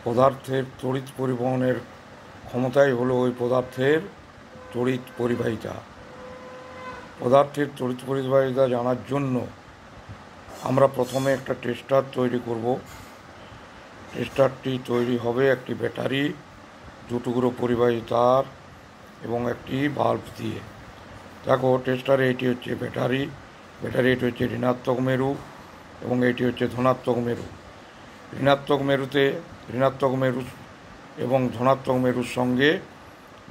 পদার্থের তড়িৎ পরিবহনের ক্ষমতাই হলো ওই পদার্থের তড়িৎ পরিবাহিতা। পদার্থের তড়িৎ পরিবাহিতা জানার জন্য আমরা প্রথমে একটা টেস্টার তৈরি করব। টেস্টারটি তৈরি হবে একটি ব্যাটারি, দুটুকরো পরিবাহী তার এবং একটি বাল্ব দিয়ে। দেখো, টেস্টারে এটি হচ্ছে ব্যাটারি, এটি হচ্ছে ঋণাত্মক মেরু এবং এটি হচ্ছে ধনাত্মক মেরু। ঋণাত্মক মেরু এবং ধনাত্মক মেরুর সঙ্গে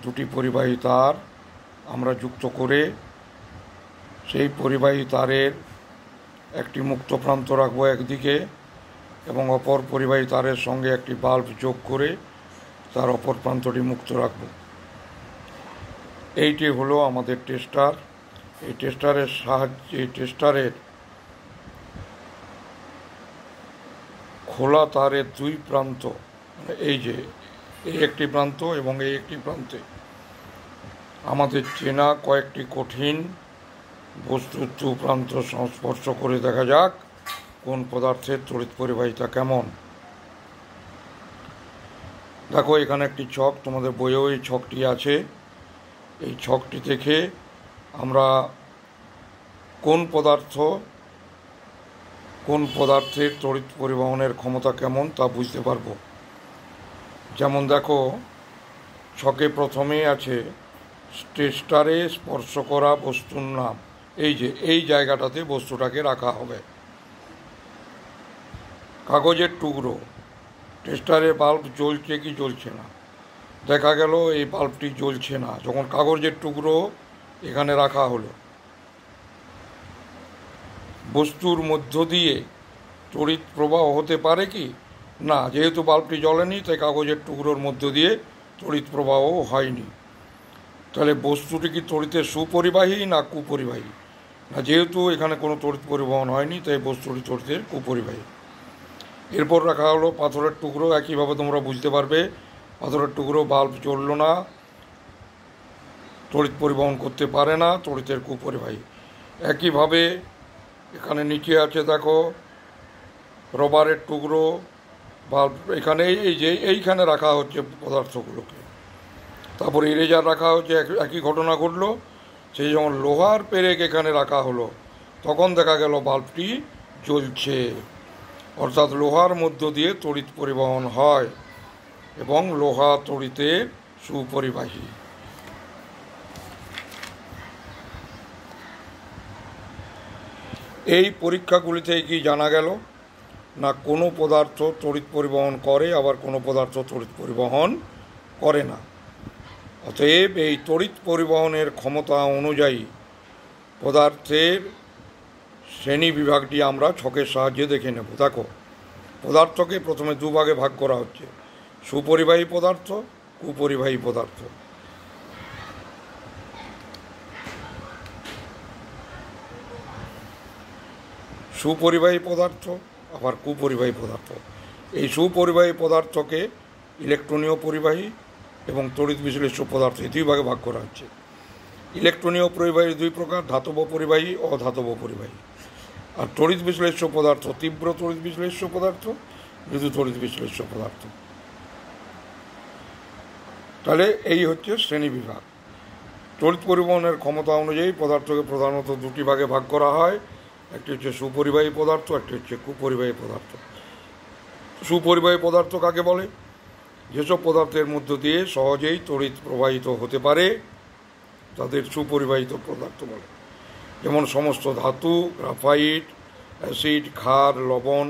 দুটি পরিবাহী তার আমরা যুক্ত করে সেই পরিবাহী তারের একটি মুক্ত প্রান্ত রাখবো একদিকে এবং অপর পরিবাহী তারের সঙ্গে একটি বাল্ব যোগ করে তার অপর প্রান্তটি মুক্ত রাখব। এইটি হলো আমাদের টেস্টার। এই টেস্টারের খোলা তারের দুই প্রান্ত, এই যে এই একটি প্রান্ত এবং এই একটি প্রান্তে আমাদের চেনা কয়েকটি কঠিন বস্তুর দু প্রান্ত সংস্পর্শ করে দেখা যাক কোন পদার্থের তড়িৎ পরিবাহিতা কেমন। দেখো, এখানে একটি ছক, তোমাদের বইয়েও এই ছকটি আছে। এই ছকটি থেকে আমরা কোন পদার্থের তড়িৎ পরিবহনের ক্ষমতা কেমন তা বুঝতে পারবো। যেমন দেখো, ছকে প্রথমেই আছে টেস্টারে স্পর্শ করা বস্তুর নাম। এই যে এই জায়গাটাতে বস্তুটাকে রাখা হবে। কাগজের টুকরো, টেস্টারে বাল্ব জ্বলছে কি জ্বলছে না, দেখা গেল এই বাল্বটি জ্বলছে না যখন কাগজের টুকরো এখানে রাখা হলো। বস্তুর মধ্য দিয়ে তড়িৎ প্রবাহ হতে পারে কি না, যেহেতু বাল্বটি জ্বলেনি তাই কাগজের টুকরোর মধ্য দিয়ে তড়িৎ প্রবাহ হয়নি। তাহলে বস্তুটি কি তড়িতের সুপরিবাহী না কুপরিবাহী? না, যেহেতু এখানে কোনো তড়িৎ পরিবহন হয়নি তাই বস্তুটি তড়িতের কুপরিবাহী। এরপর রাখা হলো পাথরের টুকরো। একইভাবে তোমরা বুঝতে পারবে, পাথরের টুকরো বাল্ব জ্বলল না, তড়িৎ পরিবহন করতে পারে না, তড়িতের কুপরিবাহী। একইভাবে এখানে নিচে আছে দেখো রবারের টুকরো, বাল্ব এখানে এই যে এইখানে রাখা হচ্ছে পদার্থগুলোকে। তারপরে ইরেজার রাখা হচ্ছে, একই ঘটনা ঘটলো। সেই যখন লোহার পেরেক এখানে রাখা হলো তখন দেখা গেল বাল্বটি জ্বলছে। অর্থাৎ লোহার মধ্য দিয়ে তড়িৎ পরিবহন হয় এবং লোহা তড়িতের সুপরিবাহী। এই পরীক্ষাগুলি থেকে কি জানা গেল না, কোনো পদার্থ তড়িৎ পরিবহন করে, আবার কোনো পদার্থ তড়িৎ পরিবহন করে না। অতএব এই তড়িৎ পরিবহনের ক্ষমতা অনুযায়ী পদার্থের শ্রেণী বিভাগটি আমরা ছকের সাহায্যে দেখে নেব। দেখো, পদার্থকে প্রথমে দুভাগে ভাগ করা হচ্ছে, সুপরিবাহী পদার্থ, কুপরিবাহী পদার্থ। সুপরিবাহী পদার্থ আবার কুপরিবাহী পদার্থ। এই সুপরিবাহী পদার্থকে ইলেকট্রনীয় পরিবাহী এবং তড়িৎ বিশ্লেষ্য পদার্থ এই দুই ভাগে ভাগ করা হচ্ছে। ইলেকট্রনীয় পরিবাহী দুই প্রকার, ধাতব পরিবাহী, অধাতব পরিবাহী। আর তড়িৎ বিশ্লেষ্য পদার্থ তীব্র তড়িৎ বিশ্লেষ্য পদার্থ, মৃদু তড়িৎ বিশ্লেষ্য পদার্থ। তাহলে এই হচ্ছে শ্রেণী বিভাগ। তড়িৎ পরিবহনের ক্ষমতা অনুযায়ী পদার্থকে প্রধানত দুটি ভাগে ভাগ করা হয়, একটি হচ্ছে সুপরিবাহী পদার্থ, একটি হচ্ছে কুপরিবাহী পদার্থ। সুপরিবাহী পদার্থ কাকে বলে? যেসব পদার্থের মধ্য দিয়ে সহজেই তড়িৎ প্রবাহিত হতে পারে তাদের সুপরিবাহিত পদার্থ বলে। যেমন সমস্ত ধাতু, গ্রাফাইট, অ্যাসিড, ক্ষার, লবণ।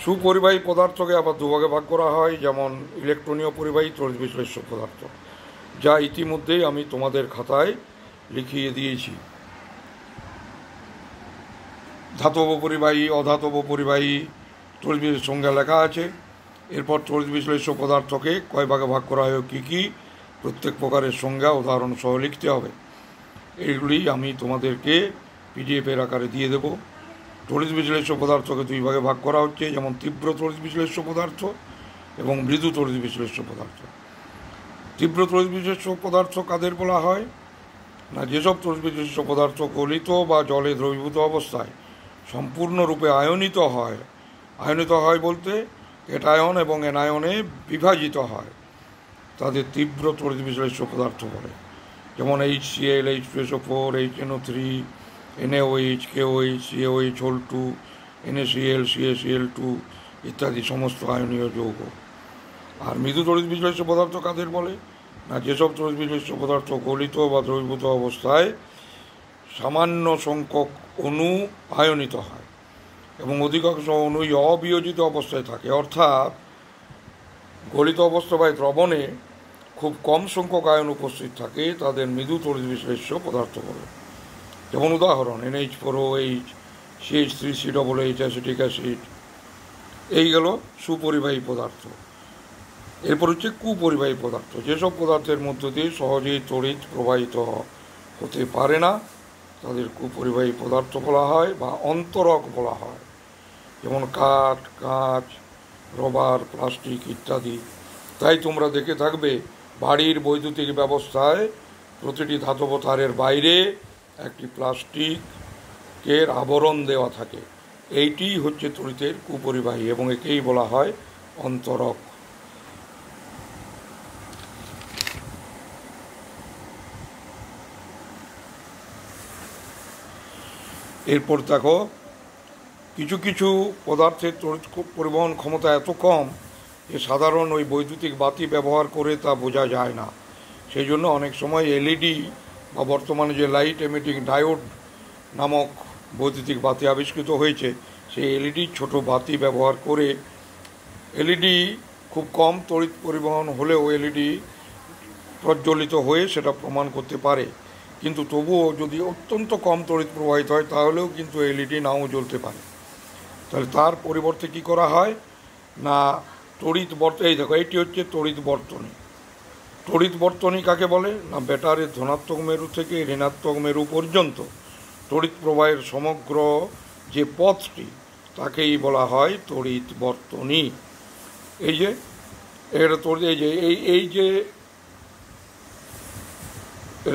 সুপরিবাহী পদার্থকে আবার দুভাগে ভাগ করা হয়, যেমন ইলেকট্রনীয় পরিবাহী, তড়িৎ বিশ্লেষ্য পদার্থ, যা ইতিমধ্যেই আমি তোমাদের খাতায় লিখিয়ে দিয়েছি। ধাতব পরিবাহী, অধাতব পরিবাহী তড়িৎ সংজ্ঞা লেখা আছে। এরপর তড়িৎ বিশ্লেষ্য পদার্থকে কয় ভাগে ভাগ করা হয়, কী কী, প্রত্যেক প্রকারের সংজ্ঞা উদাহরণ সহ লিখতে হবে। এইগুলি আমি তোমাদেরকে পিডিএফের আকারে দিয়ে দেব। তড়িৎ বিশ্লেষ্য পদার্থকে দুই ভাগে ভাগ করা হচ্ছে, যেমন তীব্র তড়িৎ বিশ্লেষ্য পদার্থ এবং মৃদু তড়িৎ বিশ্লেষ্য পদার্থ। তীব্র তড়িৎ বিশ্লেষ্য পদার্থ কাদের বলা হয় না, যেসব তড়িৎ বিশ্লেষ্য পদার্থ গলিত বা জলে দ্রবীভূত অবস্থায় সম্পূর্ণরূপে আয়নিত হয়। আয়নিত হয় বলতে ক্যাটায়ন এবং অ্যানায়নে বিভাজিত হয় তাদের তীব্র তড়িৎ বিশ্লেষ্য পদার্থ বলে। যেমন HCl, H2SO4, HNO3, NaOH, KOH, CaOH, Hol2, NaCl, CaCl2 ইত্যাদি সমস্ত আয়নীয় যৌগ। আর মৃদু তড়িৎ বিশ্লেষ্য পদার্থ কাদের বলে? না, যেসব তড়িৎ বিশ্লেষ্য পদার্থ গলিত বা দ্রবীভূত অবস্থায় সামান্য সংখ্যক অণু আয়নিত হয় এবং অধিকাংশ অণুই অবিয়োজিত অবস্থায় থাকে, অর্থাৎ গলিত অবস্থা বা দ্রবণে খুব কম সংখ্যক আয়ন উপস্থিত থাকে, তাদের মৃদু তড়িৎ বিশ্লেষ্য পদার্থ বলে। যেমন উদাহরণ NH4OH, CH3COOH, অ্যাসিটিক অ্যাসিড। এই গেল সুপরিবাহী পদার্থ। এরপর হচ্ছে কুপরিবাহী পদার্থ, যেসব পদার্থের মধ্য দিয়ে সহজেই তড়িৎ প্রবাহিত হতে পারে না তাদের কুপরিবাহী পদার্থ বলা হয় বা অন্তরক বলা হয়। যেমন কাঠ, কাঁচ, রবার, প্লাস্টিক ইত্যাদি। তাই তোমরা দেখে থাকবে বাড়ির বৈদ্যুতিক ব্যবস্থায় প্রতিটি ধাতব তারের বাইরে একটি প্লাস্টিকের আবরণ দেওয়া থাকে। এইটি হচ্ছে তড়িতের কুপরিবাহী এবং একেই বলা হয় অন্তরক। এরপর দেখো, কিছু কিছু পদার্থের তড়িৎ পরিবহন ক্ষমতা এত কম যে সাধারণ ওই বৈদ্যুতিক বাতি ব্যবহার করে তা বোঝা যায় না। সেই জন্য অনেক সময় LED বা বর্তমানে যে লাইট এমিটিং ডায়োড নামক বৈদ্যুতিক বাতি আবিষ্কৃত হয়েছে, সেই LED ছোট বাতি ব্যবহার করে LED খুব কম তড়িৎ পরিবহন হলেও LED প্রজ্বলিত হয়ে সেটা প্রমাণ করতে পারে। কিন্তু তবুও যদি অত্যন্ত কম তড়িৎ প্রবাহিত হয় তাহলেও কিন্তু LED নাও জ্বলতে পারে। তাহলে তার পরিবর্তে কি করা হয় না, এই দেখো, এইটি হচ্ছে তড়িৎ বর্তনী। তড়িৎ বর্তনী কাকে বলে না, ব্যাটারির ধনাত্মক মেরু থেকে ঋণাত্মক মেরু পর্যন্ত তড়িৎ প্রবাহের সমগ্র যে পথটি তাকেই বলা হয় তড়িৎ বর্তনী। এই যে এটা এই যে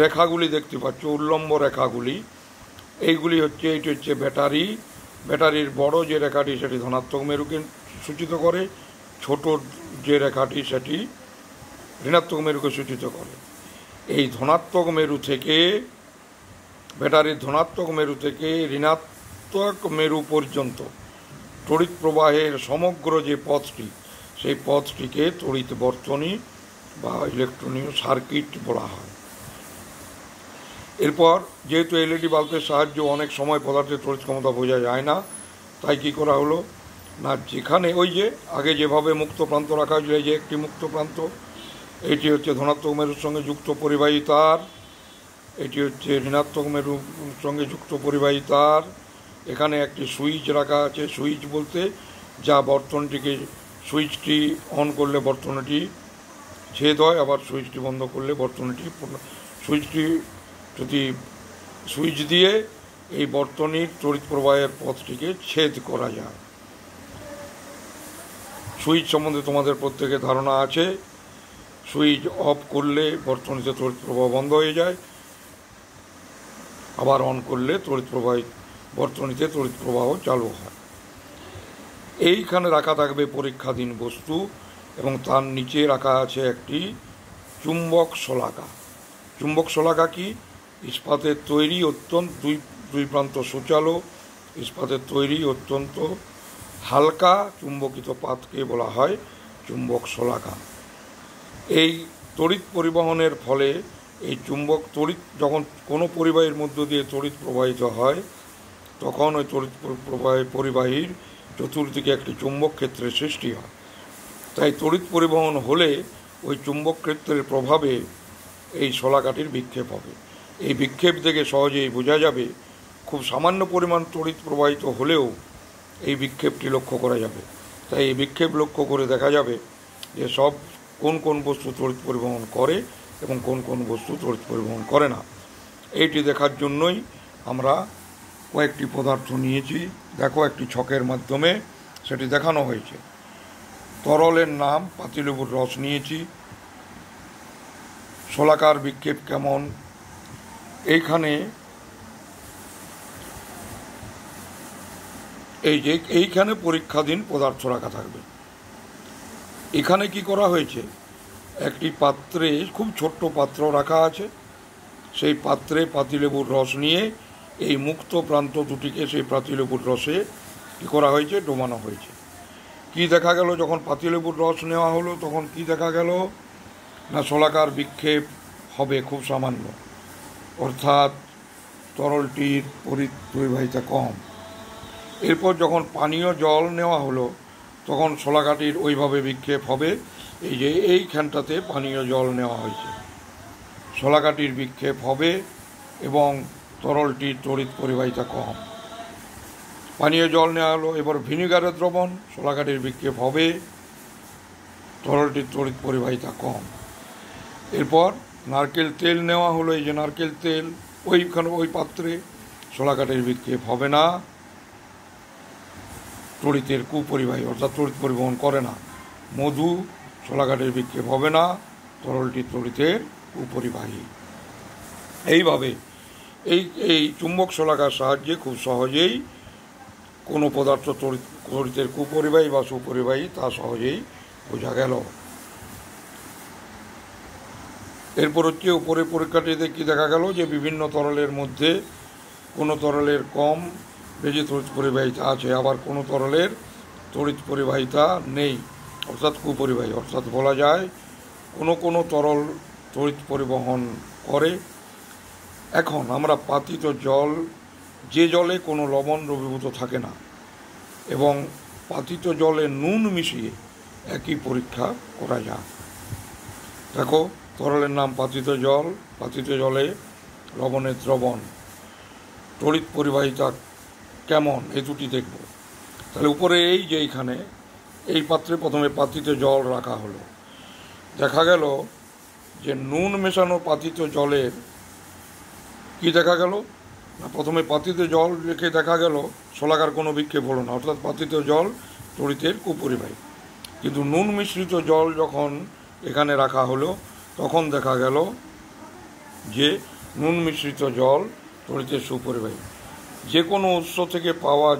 রেখাগুলি দেখতে পাচ্ছ, উল্লম্ব রেখাগুলি, এইগুলি হচ্ছে, এইটি হচ্ছে ব্যাটারি। ব্যাটারির বড় যে রেখাটি সেটি ধনাত্মক মেরুকে সূচিত করে, ছোট যে রেখাটি সেটি ঋণাত্মক মেরুকে সূচিত করে। এই ধনাত্মক মেরু থেকে, ব্যাটারির ধনাত্মক মেরু থেকে ঋণাত্মক মেরু পর্যন্ত তড়িৎ প্রবাহের সমগ্র যে পথটি, সেই পথটিকে তড়িৎ বর্তনী বা ইলেকট্রনীয় সার্কিট বলা হয়। এরপর যেহেতু LED বাল্বের সাহায্যে অনেক সময় পদার্থের তড়িৎ ক্ষমতা বোঝা যায় না, তাই কি করা হলো না, যেখানে ওই যে আগে যেভাবে মুক্ত প্রান্ত রাখা হয়েছিল, এই যে একটি মুক্ত প্রান্ত, এটি হচ্ছে ধনাত্মক মেরুর সঙ্গে যুক্ত পরিবাহী তার, এটি হচ্ছে ঋণাত্মক মেরুর সঙ্গে যুক্ত পরিবাহী তার। এখানে একটি সুইচ রাখা আছে, সুইচ বলতে যা বর্তনীটিকে, সুইচটি অন করলে বর্তনীটি ছেদ হয়, আবার সুইচটি বন্ধ করলে বর্তনীটি সুইচ দিয়ে এই বর্তনীর তড়িৎ প্রবাহের পথটিকে ছেদ করা যায়। সুইচ সম্বন্ধে তোমাদের প্রত্যেকের ধারণা আছে। সুইচ অফ করলে বর্তনীতে তড়িৎ প্রবাহ বন্ধ হয়ে যায়, আবার অন করলে বর্তনীতে তড়িৎ প্রবাহ চালু হয়। এইখানে রাখা থাকবে পরীক্ষাধীন বস্তু এবং তার নিচে রাখা আছে একটি চুম্বক শলাকা। চুম্বক শলাকা কি? ইস্পাতের তৈরি দুই প্রান্ত সূচালো ইস্পাতের তৈরি অত্যন্ত হালকা চুম্বকিত পাতকে বলা হয় চুম্বক শলাকা। এই তড়িৎ পরিবহনের ফলে এই যখন কোনো পরিবাহীর মধ্য দিয়ে তড়িৎ প্রবাহিত হয়, তখন ওই তড়িৎ পরিবাহীর চতুর্দিকে একটি চুম্বক ক্ষেত্রের সৃষ্টি হয়। তাই তড়িৎ পরিবহন হলে ওই চুম্বক ক্ষেত্রের প্রভাবে এই শলাকাটির বিক্ষেপ হবে। এই বিক্ষেপ থেকে সহজেই বোঝা যাবে, খুব সামান্য পরিমাণ তড়িৎ প্রবাহিত হলেও এই বিক্ষেপটি লক্ষ্য করা যাবে। তাই এই বিক্ষেপ লক্ষ্য করে দেখা যাবে যে কোন কোন বস্তু তড়িৎ পরিবহন করে এবং কোন কোন বস্তু তড়িৎ পরিবহন করে না। এইটি দেখার জন্যই আমরা কয়েকটি পদার্থ নিয়েছি। দেখো, একটি ছকের মাধ্যমে সেটি দেখানো হয়েছে। তরলের নাম পাতিলেবুর রস নিয়েছি। শলাকার বিক্ষেপ কেমন, এইখানে পরীক্ষাধীন পদার্থ রাখা থাকবে। এখানে কি করা হয়েছে, একটি পাত্রে, খুব ছোট্ট পাত্র রাখা আছে, সেই পাত্রে পাতিলেবুর রস নিয়ে এই মুক্ত প্রান্ত দুটিকে সেই পাতিলেবুর রসে কী করা হয়েছে, ডোবানো হয়েছে। কি দেখা গেল, যখন পাতিলেবুর রস নেওয়া হলো তখন কি দেখা গেল না, শলাকার বিক্ষেপ হবে খুব সামান্য, অর্থাৎ তরলটির পরিবাহিতা কম। এরপর যখন পানীয় জল নেওয়া হলো তখন শলাকাটির ওইভাবে বিক্ষেপ হবে, এই যে এইখানটাতে পানীয় জল নেওয়া হয়েছে, শলাকাটির বিক্ষেপ হবে এবং তরলটির তড়িৎ পরিবাহিতা কম। পানীয় জল নেওয়া হলো, এবার ভিনিগারের দ্রবণ, শলাকাটির বিক্ষেপ হবে, তরলটির তড়িৎ পরিবাহিতা কম। এরপর নারকেল তেল নেওয়া হলো, এই যে নারকেল তেল, ওই পাত্রে, শলাকাটির বিক্ষেপ হবে না, তড়িতের কুপরিবাহী, অর্থাৎ তড়িৎ পরিবহন করে না। মধু, শলাকাটির বিক্ষেপ হবে না, তরলটির তড়িতের কুপরিবাহী। এইভাবে এই চুম্বক শলাকার সাহায্যে খুব সহজেই কোনো পদার্থ তড়িতের কুপরিবাহী বা সুপরিবাহী তা সহজেই বোঝা গেল। এরপর হচ্ছে উপরের পরীক্ষাটিতে কি দেখা গেল, যে বিভিন্ন তরলের মধ্যে কোনো তরলের কম বেশি তড়িৎ পরিবাহিতা আছে, আবার কোনো তরলের তড়িৎ পরিবাহিতা নেই, অর্থাৎ কুপরিবাহী। অর্থাৎ বলা যায় কোনো তরল তড়িৎ পরিবহন করে। এখন আমরা পাতিত জল, যে জলে কোনো লবণ দ্রবীভূত থাকে না, এবং পাতিত জলে নুন মিশিয়ে একই পরীক্ষা করা যায়। দেখো, তরলের নাম পাতিত জল, পাতিত জলে লবণের দ্রবণ, তড়িৎ পরিবাহিতা কেমন, এই দুটি দেখব। তাহলে উপরে এই যে এইখানে এই পাত্রে প্রথমে পাতিত জল রাখা হলো, দেখা গেল যে নুন মেশানো পাতিত জলের কি দেখা গেল না, প্রথমে পাতিত জল রেখে দেখা গেল শলাকার কোনো বিক্ষেপ হলো না, অর্থাৎ পাতিত জল তড়িতের কুপরিবাহী। কিন্তু নুন মিশ্রিত জল যখন এখানে রাখা হলো তখন দেখা গেল যে নুন মিশ্রিত জল তড়িতের সুপরিবাহী। যে কোনো উৎস থেকে পাওয়া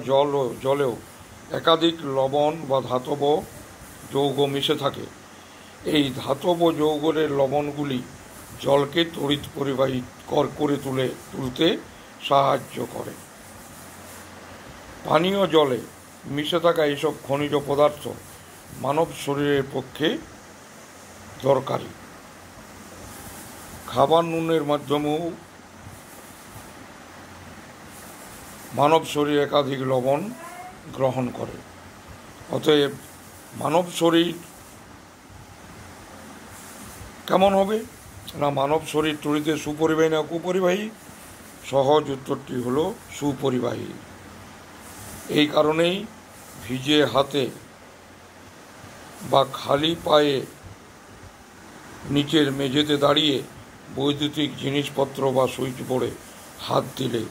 জলেও একাধিক লবণ বা ধাতব যৌগ মিশে থাকে। এই ধাতব যৌগের লবণগুলি জলকে তড়িৎ পরিবাহী করে তুলতে সাহায্য করে। পানীয় জলে মিশে থাকা এইসব খনিজ পদার্থ মানব শরীরের পক্ষে দরকারি। খাবার নুনের মাধ্যমেও মানব শরীর একাধিক লবণ গ্রহণ করে। অতএব মানব শরীর কেমন হবে না, মানব শরীর তড়িতের সুপরিবাহী না কুপরিবাহী? সহজ উত্তরটি হলো সুপরিবাহী। এই কারণেই ভিজে হাতে বা খালি পায়ে নিচের মেঝেতে দাঁড়িয়ে বৈদ্যুতিক জিনিসপত্র বা সুইচ বোর্ডে হাত দিলে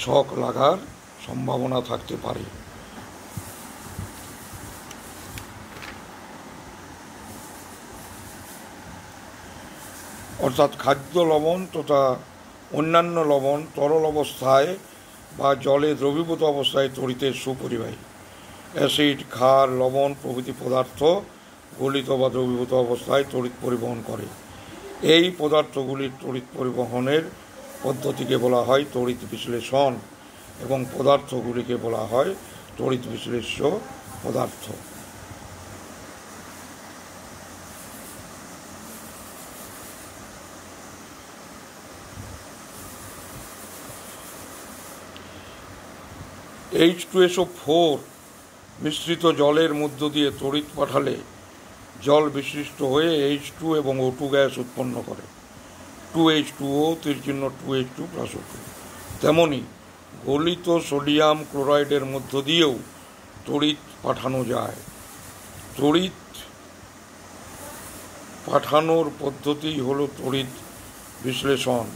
শক লাগার সম্ভাবনা থাকতে পারে। অর্থাৎ খাদ্য লবণ তথা অন্যান্য লবণ তরল অবস্থায় বা জলে দ্রবীভূত অবস্থায় তড়িতের সুপরিবাহী। অ্যাসিড, ক্ষার, লবণ প্রভৃতি পদার্থ গলিত বা দ্রবীভূত অবস্থায় তড়িৎ পরিবহন করে। এই পদার্থগুলির তড়িৎ পরিবহনের পদ্ধতিকে বলা হয় তড়িৎ বিশ্লেষণ, এবং পদার্থগুলিকে বলা হয় তড়িৎ বিশ্লেষ্য পদার্থ। H2SO4 মিশ্রিত জলের মধ্য দিয়ে তড়িৎ পাঠালে জল বিশিষ্ট হয়ে H2 এবং O2 গ্যাস উৎপন্ন করে। 2H2O তীরচিহ্ন 2H2+O2। তেমনি গলিত সোডিয়াম ক্লোরাইডের মধ্য দিয়েও তড়িৎ পাঠানো যায়। তড়িৎ পাঠানোর পদ্ধতি হলো তড়িৎ বিশ্লেষণ,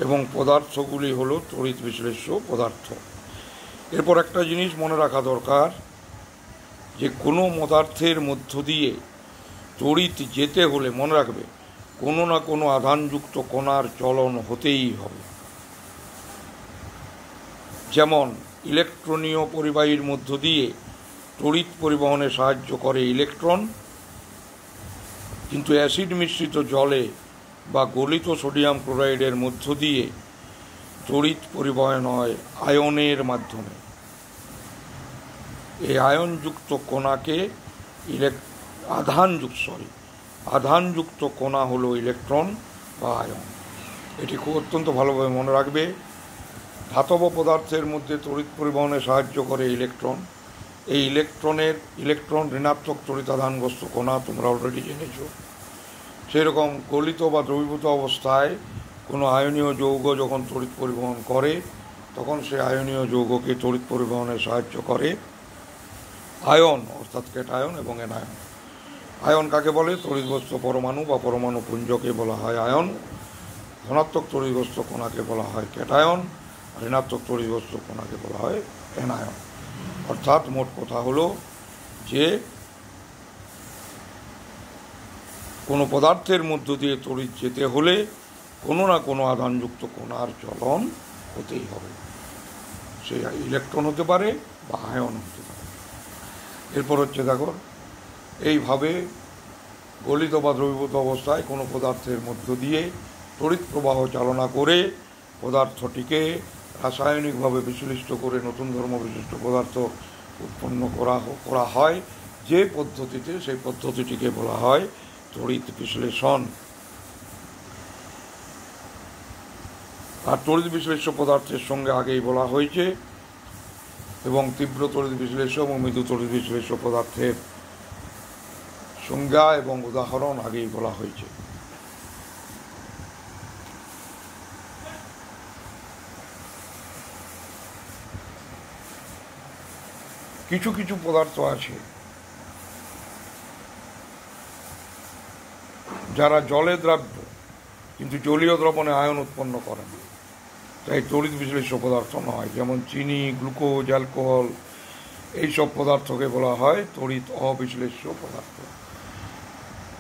এবং পদার্থগুলি হলো তড়িৎ বিশ্লেষ্য পদার্থ। এরপর একটা জিনিস মনে রাখা দরকার, যে কোনো পদার্থের মধ্য দিয়ে তড়িৎ যেতে হলে মনে রাখবে কোনো না কোনো আধানযুক্ত কণার চলন হতেই হবে। যেমন ইলেকট্রনীয় পরিবাহীর মধ্য দিয়ে তড়িৎ পরিবহনে সাহায্য করে ইলেকট্রন, কিন্তু অ্যাসিড মিশ্রিত জলে বা গলিত সোডিয়াম ক্লোরাইডের মধ্য দিয়ে তড়িৎ পরিবহন হয় আয়নের মাধ্যমে। এই আয়নযুক্ত কণাকে আধানযুক্ত কণা হলো ইলেকট্রন বা আয়ন। এটি খুব অত্যন্ত ভালোভাবে মনে রাখবে। ধাতব পদার্থের মধ্যে তড়িৎ পরিবহনে সাহায্য করে ইলেকট্রন। এই ইলেকট্রন ঋণাত্মক তড়িতাধানগ্রস্ত কণা, তোমরা অলরেডি জেনেছ। সেরকম গলিত বা দ্রবীভূত অবস্থায় কোনো আয়নীয় যৌগ যখন তড়িৎ পরিবহন করে, তখন সে আয়নীয় যৌগকে তড়িৎ পরিবহনে সাহায্য করে আয়ন, অর্থাৎ ক্যাটায়ন এবং অ্যানায়ন। আয়ন কাকে বলে? তড়িৎগ্রস্ত পরমাণু বা পরমাণু পুঞ্জকে বলা হয় আয়ন। ধনাত্মক তড়িৎগ্রস্ত কণাকে বলা হয় ক্যাটায়ন, আর ঋণাত্মক তড়িৎগ্রস্ত কণাকে বলা হয় অ্যানায়ন। অর্থাৎ মোট কথা হলো যে কোনো পদার্থের মধ্য দিয়ে তড়িৎ যেতে হলে কোনো না কোনো আধানযুক্ত কণার চলন হতেই হবে। সে ইলেকট্রন হতে পারে বা আয়ন হতে পারে। এরপর হচ্ছে দেখো, এইভাবে গলিত বা দ্রবীভূত অবস্থায় কোনো পদার্থের মধ্য দিয়ে তড়িৎ প্রবাহ চালনা করে পদার্থটিকে রাসায়নিকভাবে বিশ্লিষ্ট করে নতুন ধর্ম বিশিষ্ট পদার্থ উৎপন্ন করা হয় যে পদ্ধতিতে, সেই পদ্ধতিটিকে বলা হয় তড়িৎ বিশ্লেষণ। আর তড়িৎ বিশ্লেষ্য পদার্থের সঙ্গে আগেই বলা হয়েছে, এবং তীব্র তড়িৎ বিশ্লেষ্য এবং মৃদু তড়িৎ বিশ্লেষ্য পদার্থের সংজ্ঞা এবং উদাহরণ আগেই বলা হয়েছে। কিছু কিছু পদার্থ আছে যারা জলে দ্রাব্য কিন্তু জলীয় দ্রবণে আয়ন উৎপন্ন করে না, তাই তড়িৎ বিশ্লেষ্য পদার্থ নয়। যেমন চিনি, গ্লুকোজ, অ্যালকোহল, এইসব পদার্থকে বলা হয় তড়িৎ অবিশ্লেষ্য পদার্থ।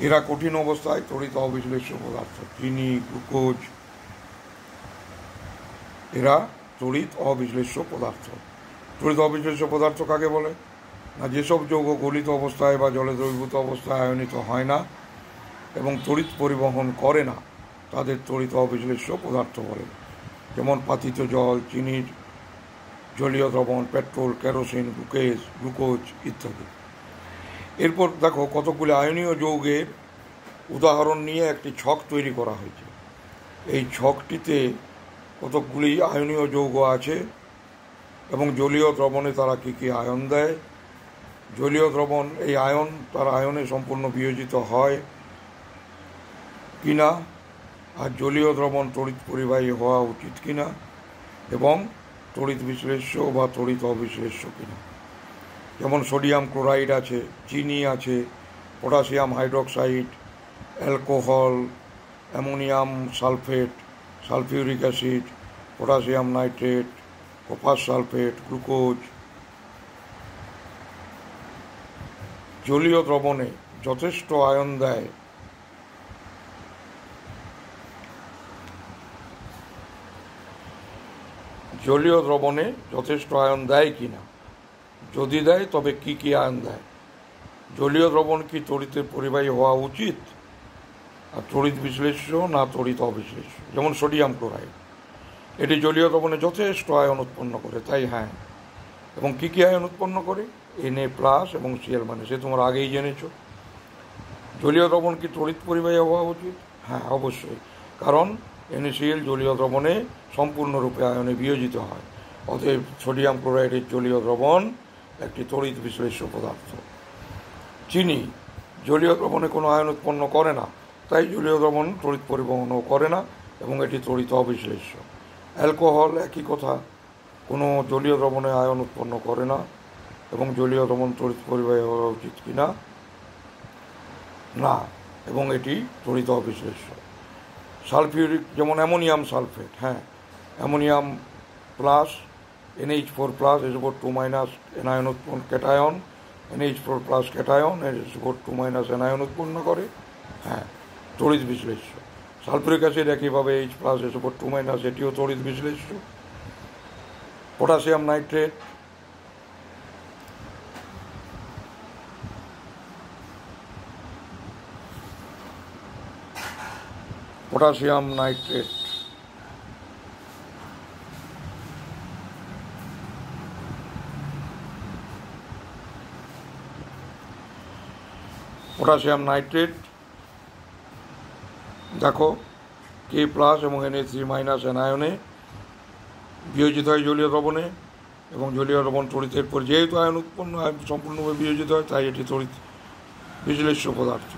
এরা কঠিন অবস্থায় তড়িৎ অবিশ্লেষ্য পদার্থ। চিনি, গ্লুকোজ, এরা তড়িৎ অবিশ্লেষ্য পদার্থ। তড়িৎ অবিশ্লেষ্য পদার্থ কাকে বলে? না, যেসব যৌগ গলিত অবস্থায় বা জলে দ্রবীভূত অবস্থায় আয়নিত হয় না এবং তড়িৎ পরিবহন করে না, তাদের তড়িৎ অবিশ্লেষ্য পদার্থ বলে। যেমন পাতিত জল, চিনির জলীয় দ্রবণ, পেট্রোল, কেরোসিন, গ্লুকোজ ইত্যাদি। এরপর দেখো, কতগুলি আয়নীয় যৌগের উদাহরণ নিয়ে একটি ছক তৈরি করা হয়েছে। এই ছকটিতে কতকগুলি আয়নীয় যৌগ আছে এবং জলীয় দ্রবণে তারা কী কী আয়ন দেয়, জলীয় দ্রবণ এই আয়ন তার আয়নে সম্পূর্ণ বিয়োজিত হয় কিনা, আর জলীয় দ্রবণ তড়িৎ পরিবাহী হওয়া উচিত কিনা, এবং তড়িৎ বিশ্লেষ্য বা তড়িৎ অবিশ্লেষ্য কিনা। যেমন সোডিয়াম ক্লোরাইড আছে, চিনি আছে, potassium hydroxide, alcohol, ammonium sulphate, sulphuric acid, potassium nitrate, copper sulphate, glucose. জলীয় দ্রবণে যথেষ্ট আয়ন দেয় জলীয় দ্রবণে যথেষ্ট আয়ন দেয় কিনা, যদি দেয় তবে কি কি আয়ন দেয়। জলীয় দ্রবণ কি তড়িতের পরিবাহী হওয়া উচিত, আর তড়িৎ বিশ্লেষ্য না তড়িৎ অবিশ্লেষ্য। যেমন সোডিয়াম ক্লোরাইড, এটি জলীয় দ্রবণে যথেষ্ট আয়ন উৎপন্ন করে, তাই হ্যাঁ। এবং কী কী আয়ন উৎপন্ন করে? Na+ এবং Cl-, সে তোমরা আগেই জেনেছ। জলীয় দ্রবণ কি তড়িৎ পরিবাহী হওয়া উচিত? হ্যাঁ, অবশ্যই, কারণ NaCl জলীয় দ্রবণে সম্পূর্ণরূপে আয়নে বিয়োজিত হয়। অতএব সোডিয়াম ক্লোরাইডের জলীয় দ্রবণ একটি তড়িৎ বিশ্লেষ্য পদার্থ। চিনি জলীয় দ্রবণে কোনো আয়ন উৎপন্ন করে না, তাই জলীয় দ্রবণ তড়িৎ পরিবহনও করে না এবং এটি তড়িৎ অবিশ্লেষ্য। অ্যালকোহল একই কথা, কোনো জলীয় দ্রবণে আয়ন উৎপন্ন করে না এবং জলীয় দ্রবণ তড়িৎ পরিবাহী হওয়া উচিত কিনা, না, এবং এটি তড়িৎ অবিশ্লেষ্য। সালফিউরিক, যেমন অ্যামোনিয়াম সালফেট, হ্যাঁ, অ্যামোনিয়াম প্লাস NH4+2- এনায়ন উৎপন্ন ক্যাটায়ন, NH4+ ক্যাটায়ন2- এনায়ন উৎপন্ন করে, হ্যাঁ, তড়িৎ বিশ্লেষ্য। সালফিউরিক অ্যাসিড একইভাবে H+, 2- এটিও তড়িৎ বিশ্লেষ্য। Potassium nitrate potassium nitrate. Potassium nitrate দেখো K+ এবং Na3- অ্যানায়নে বিয়োজিত হয় জলীয় দ্রবণে, এবং জলীয় দ্রবণ তড়িতের পর যেহেতু আয়ন উৎপন্ন হয় সম্পূর্ণভাবে বিয়োজিত হয়, তাই এটি তড়িৎ বিশ্লেষ্য পদার্থ।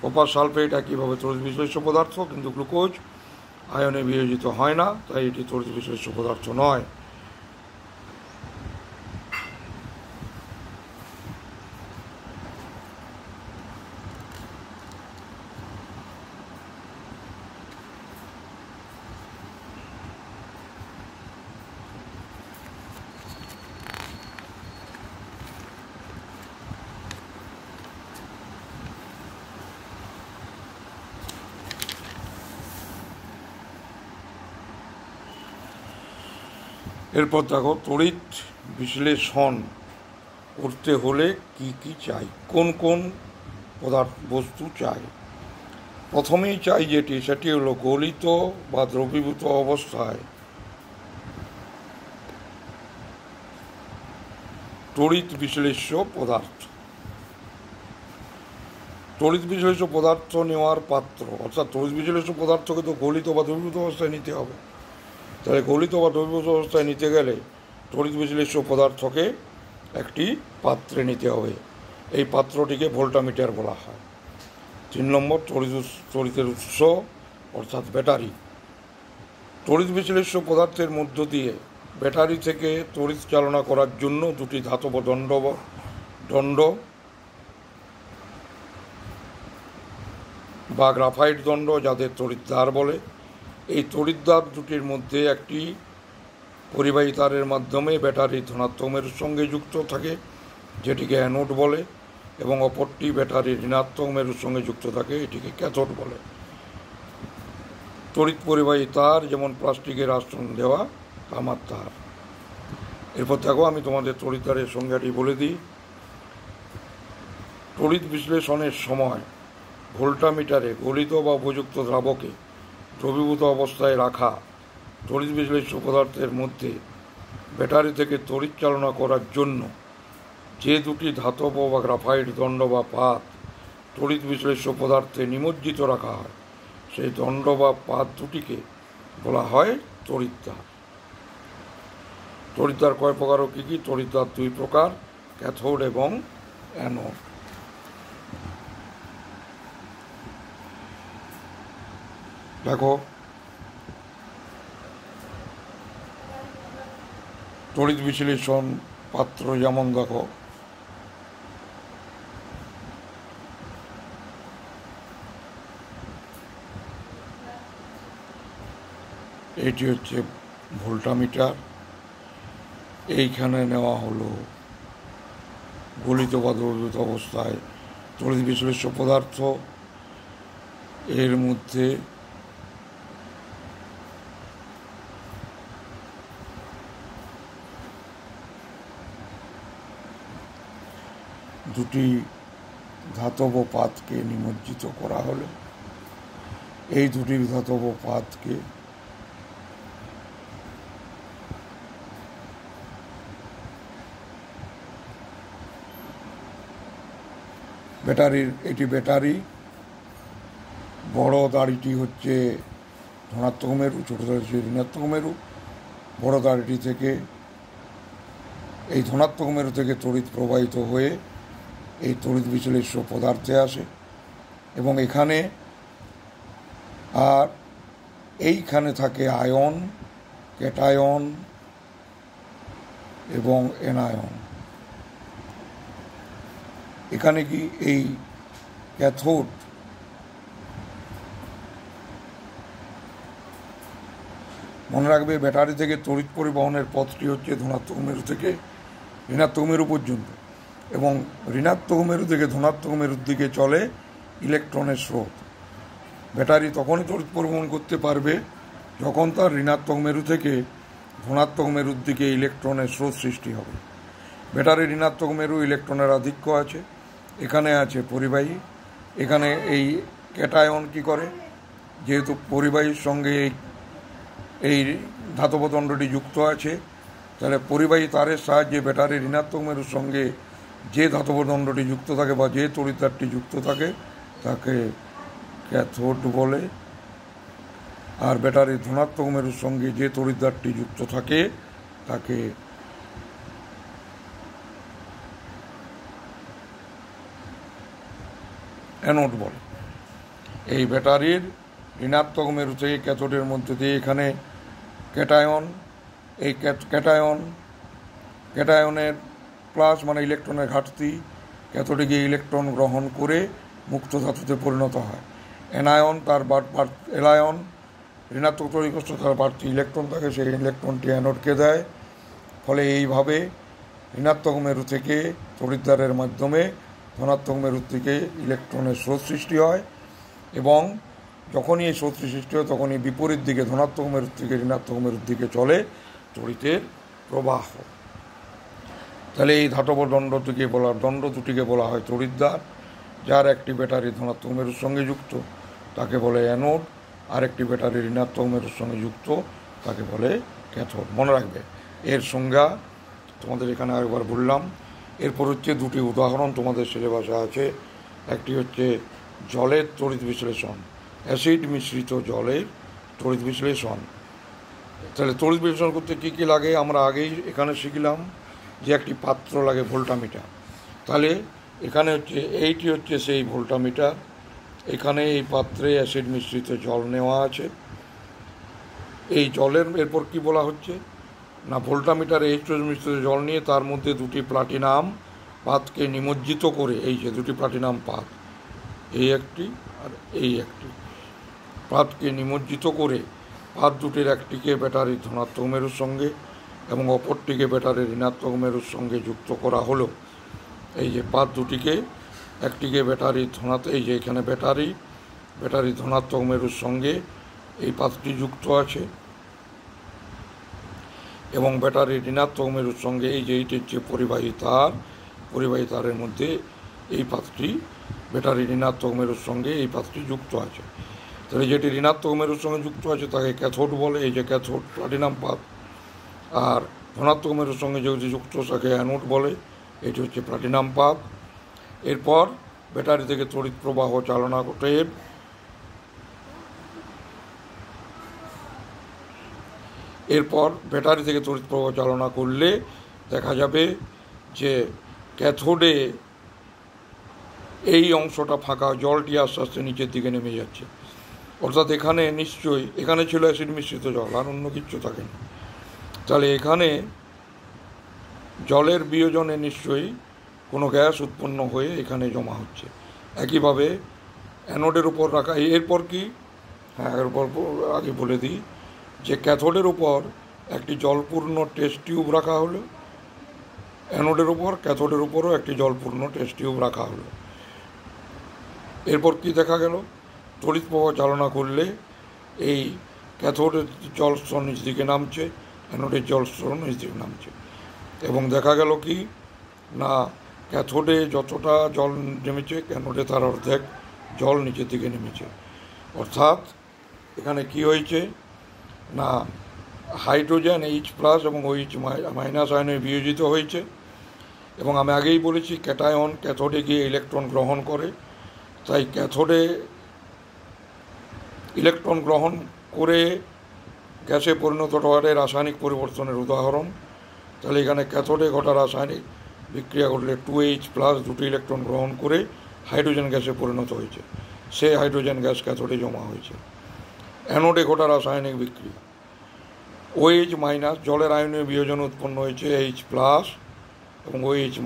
কপার সালফেট একইভাবে তড়িৎ বিশ্লেষ্য পদার্থ, কিন্তু গ্লুকোজ আয়নে বিয়োজিত হয় না, তাই এটি তড়িৎ বিশ্লেষ্য পদার্থ নয়। এরপর দেখো তড়িৎ বিশ্লেষণ করতে হলে কি কি চাই, কোন কোন বস্তু চাই। প্রথমেই চাই সেটি হলো গলিত বা দ্রবীভূত অবস্থায় তড়িৎ বিশ্লেষ্য পদার্থ। তড়িৎ বিশ্লেষ্য পদার্থ নেওয়ার পাত্র, অর্থাৎ তড়িৎ বিশ্লেষ্য পদার্থকে তো গলিত বা দ্রবীভূত অবস্থায় নিতে হবে। তাহলে গলিত বা দ্রবীভূত অবস্থায় নিতে গেলে তড়িৎ বিশ্লেষ্য পদার্থকে একটি পাত্রে নিতে হবে। এই পাত্রটিকে ভোল্টামিটার বলা হয়। 3 নম্বর তড়িতের উৎস অর্থাৎ ব্যাটারি। তড়িৎ বিশ্লেষ্য পদার্থের মধ্য দিয়ে ব্যাটারি থেকে তড়িৎ চালনা করার জন্য দুটি ধাতব দণ্ড বা গ্রাফাইট দণ্ড, যাদের তড়িৎদ্বার বলে, এই তড়িৎদ্বার দুটির মধ্যে একটি পরিবাহী তারের মাধ্যমে ব্যাটারির ধনাত্মক মেরুর সঙ্গে যুক্ত থাকে, যেটিকে অ্যানোড বলে, এবং অপরটি ব্যাটারির ঋণাত্মক মেরুর সঙ্গে যুক্ত থাকে, এটিকে ক্যাথোড বলে। তড়িৎ পরিবাহী তার যেমন প্লাস্টিকের আস্তরণ দেওয়া তামার তার। এরপর দেখো আমি তোমাদের তড়িৎদ্বারের সংজ্ঞাটি বলে দিই। তড়িৎ বিশ্লেষণের সময় ভোল্টামিটারে গলিত বা উপযুক্ত দ্রাবকে দ্রবীভূত অবস্থায় রাখা তড়িৎ বিশ্লেষ্য পদার্থের মধ্যে ব্যাটারি থেকে তড়িৎ চালনা করার জন্য যে দুটি ধাতব বা গ্রাফাইট দণ্ড বা পাত তড়িৎ বিশ্লেষ্য পদার্থে নিমজ্জিত রাখা হয়, সেই দণ্ড বা পাত দুটিকে বলা হয় তড়িৎদ্বার। তড়িৎদ্বার কয় প্রকার ও কী কী? তড়িৎদ্বার 2 প্রকার, ক্যাথোড এবং অ্যানোড। দেখো তড়িৎ বিশ্লেষণ পাত্র যেমন দেখো এটি হচ্ছে ভোল্টামিটার। এইখানে নেওয়া হলো গলিত বা দ্রবীভূত অবস্থায় তড়িৎ বিশ্লেষ্য পদার্থ, এর মধ্যে দুটি ধাতব পাতকে নিমজ্জিত করা হলো। এই দুটি ধাতব পাতকে এটি ব্যাটারি। বড় দাড়িটি হচ্ছে ধনাত্মক মেরু, ছোট দাড়ি হচ্ছে ঋণাত্মক মেরু। বড় দাড়িটি থেকে এই ধনাত্মক মেরু থেকে তড়িৎ প্রবাহিত হয়ে এই তড়িৎ বিশ্লেষ্য পদার্থে আসে, এবং এখানে আর এইখানে থাকে আয়ন, ক্যাটায়ন এবং অ্যানায়ন। এখানে কি এই ক্যাথোড মনে রাখবে, ব্যাটারি থেকে তড়িৎ পরিবহনের পথটি হচ্ছে ধনাত্মক মেরু থেকে ঋণাত্মক মেরু পর্যন্ত, এবং ঋণাত্মক মেরু থেকে ধনাত্মক মেরুর দিকে চলে ইলেকট্রনের স্রোত। ব্যাটারি তখনই তড়িৎ পরিবহন করতে পারবে যখন তার ঋণাত্মক মেরু থেকে ধনাত্মক মেরুর দিকে ইলেকট্রনের স্রোত সৃষ্টি হবে। ব্যাটারির ঋণাত্মক মেরু ইলেকট্রনের আধিক্য আছে, এখানে আছে পরিবাহী। এখানে এই ক্যাটায়ন কি করে, যেহেতু পরিবাহীর সঙ্গে এই ধাতব দণ্ডটি যুক্ত আছে, তাহলে পরিবাহী তারের সাহায্যে ব্যাটারির ঋণাত্মক মেরুর সঙ্গে যে ধাতব দণ্ডটি যুক্ত থাকে বা যে তড়িৎদ্বারটি যুক্ত থাকে তাকে ক্যাথোড বলে, আর ব্যাটারির ধনাত্মক মেরুর সঙ্গে যে তড়িৎদ্বারটি যুক্ত থাকে তাকে অ্যানোড বলে। এই ব্যাটারির ঋণাত্মক মেরু থেকে ক্যাথোডের মধ্যে দিয়ে এখানে ক্যাটায়ন, এই ক্যাটায়নের প্লাস মানে ইলেকট্রনের ঘাটতি, ক্যাথোডে গিয়ে ইলেকট্রন গ্রহণ করে মুক্ত ধাতুতে পরিণত হয়। অ্যানায়ন তার এলায়ন ঋণাত্মক তড়িৎ তার বাড়তি ইলেকট্রন থাকে, সেই ইলেকট্রনটি অ্যানোডকে দেয়। ফলে এইভাবে ঋণাত্মক মেরু থেকে তড়িৎদ্বারের মাধ্যমে ধনাত্মক মেরুর থেকে ইলেকট্রনের স্রোত সৃষ্টি হয়, এবং যখনই এই স্রোতটি সৃষ্টি হয় তখনই বিপরীত দিকে ধনাত্মক মেরুর থেকে ঋণাত্মক মেরুর দিকে চলে তড়িতের প্রবাহ। তাহলে এই ধাতব দণ্ড দুটিকে বলা হয় তড়িৎদ্বার। যার একটি ব্যাটারি ধনাত্মক মেরুর সঙ্গে যুক্ত তাকে বলে অ্যানোড, আর একটি ব্যাটারি ঋণাত্মক মেরুর সঙ্গে যুক্ত তাকে বলে ক্যাথোড। মনে রাখবে, এর সংজ্ঞা তোমাদের এখানে আরেকবার বললাম। এরপর হচ্ছে দুটি উদাহরণ তোমাদের সিলেবাসে আছে। একটি হচ্ছে জলের তড়িৎ বিশ্লেষণ, অ্যাসিড মিশ্রিত জলের তড়িৎ বিশ্লেষণ। তাহলে তড়িৎ বিশ্লেষণ করতে কী কী লাগে আমরা আগেই এখানে শিখলাম, যে একটি পাত্র লাগে ভোল্টামিটার। তাহলে এখানে এইটি হচ্ছে সেই ভোল্টামিটার। এখানে এই পাত্রে অ্যাসিড মিশ্রিত জল নেওয়া আছে। এই জলের এরপর কি বলা হচ্ছে না, ভোল্টামিটারে এইচএস মিশ্রিত জল নিয়ে তার মধ্যে দুটি প্লাটিনাম পাতকে নিমজ্জিত করে, এই যে দুটি প্লাটিনাম পাত, এই একটি আর এই একটি পাতকে নিমজ্জিত করে পাত দুটির একটিকে ব্যাটারির ধনাত্মক মেরুর সঙ্গে এবং অপরটিকে ব্যাটারির ঋণাত্মক মেরুর সঙ্গে যুক্ত করা হলো। এই যে পাত দুটিকে, একটিকে ব্যাটারির এই যে এখানে ব্যাটারি ধনাত্মক মেরুর সঙ্গে এই পাতটি যুক্ত আছে, এবং ব্যাটারির ঋণাত্মক মেরুর সঙ্গে এই যে এইটি হচ্ছে পরিবাহী তারের মধ্যে এই পাতটি ব্যাটারির ঋণাত্মক মেরুর সঙ্গে এই পাতটি যুক্ত আছে। তাহলে যেটি ঋণাত্মক মেরুর সঙ্গে যুক্ত আছে তাকে ক্যাথোড বলে, এই যে ক্যাথোড প্লাটিনাম পাত। আর ধনাত্মক মেরুর সঙ্গে যেটি যুক্ত তাকে অ্যানোড বলে, এটি হচ্ছে প্লাটিনাম পাত। এরপর ব্যাটারি থেকে তড়িৎ প্রবাহ চালনা করতে করলে দেখা যাবে যে ক্যাথোডে এই অংশটা ফাঁকা, জলটি আস্তে আস্তে নিচের দিকে নেমে যাচ্ছে। অর্থাৎ এখানে ছিল অ্যাসিড মিশ্রিত জল, আর অন্য কিছু থাকে না। তাহলে এখানে জলের বিয়োজনে নিশ্চয়ই কোনো গ্যাস উৎপন্ন হয়ে এখানে জমা হচ্ছে। একইভাবে অ্যানোডের উপর রাখা, এরপর কি এরপর আগে বলে দিই যে ক্যাথোডের উপর একটি জলপূর্ণ টেস্ট টিউব রাখা হলো, অ্যানোডের উপর ক্যাথোডের উপরও একটি জলপূর্ণ টেস্ট টিউব রাখা হলো। এরপর কি দেখা গেল, তড়িৎ প্রবাহ চালনা করলে এই ক্যাথোডের জল স্তর নিচ দিকে নামছে, অ্যানোডের জল স্তর নিচ দিকে নামছে, এবং দেখা গেল কি না, ক্যাথোডে যতটা জল নেমেছে অ্যানোডে তার অর্ধেক জল নিচের দিকে নেমেছে। অর্থাৎ এখানে কি হয়েছে না, হাইড্রোজেন H+ এবং OH- আয়নে বিয়োজিত হয়েছে। এবং আমি আগেই বলেছি ক্যাটায়ন ক্যাথোডে গিয়ে ইলেকট্রন গ্রহণ করে, তাই ক্যাথোডে ইলেকট্রন গ্রহণ করে গ্যাসে পরিণত হওয়ার রাসায়নিক পরিবর্তনের উদাহরণ। তাহলে এখানে ক্যাথোডে ঘটা রাসায়নিক বিক্রিয়া ঘটলে 2H+ দুটি ইলেকট্রন গ্রহণ করে হাইড্রোজেন গ্যাসে পরিণত হয়েছে, সেই হাইড্রোজেন গ্যাস ক্যাথোডে জমা হয়েছে। অ্যানোডে ঘটা রাসায়নিক বিক্রিয়া OH- জলের আয়নীয় বিয়োজন উৎপন্ন হয়েছে H+ এবং OH-।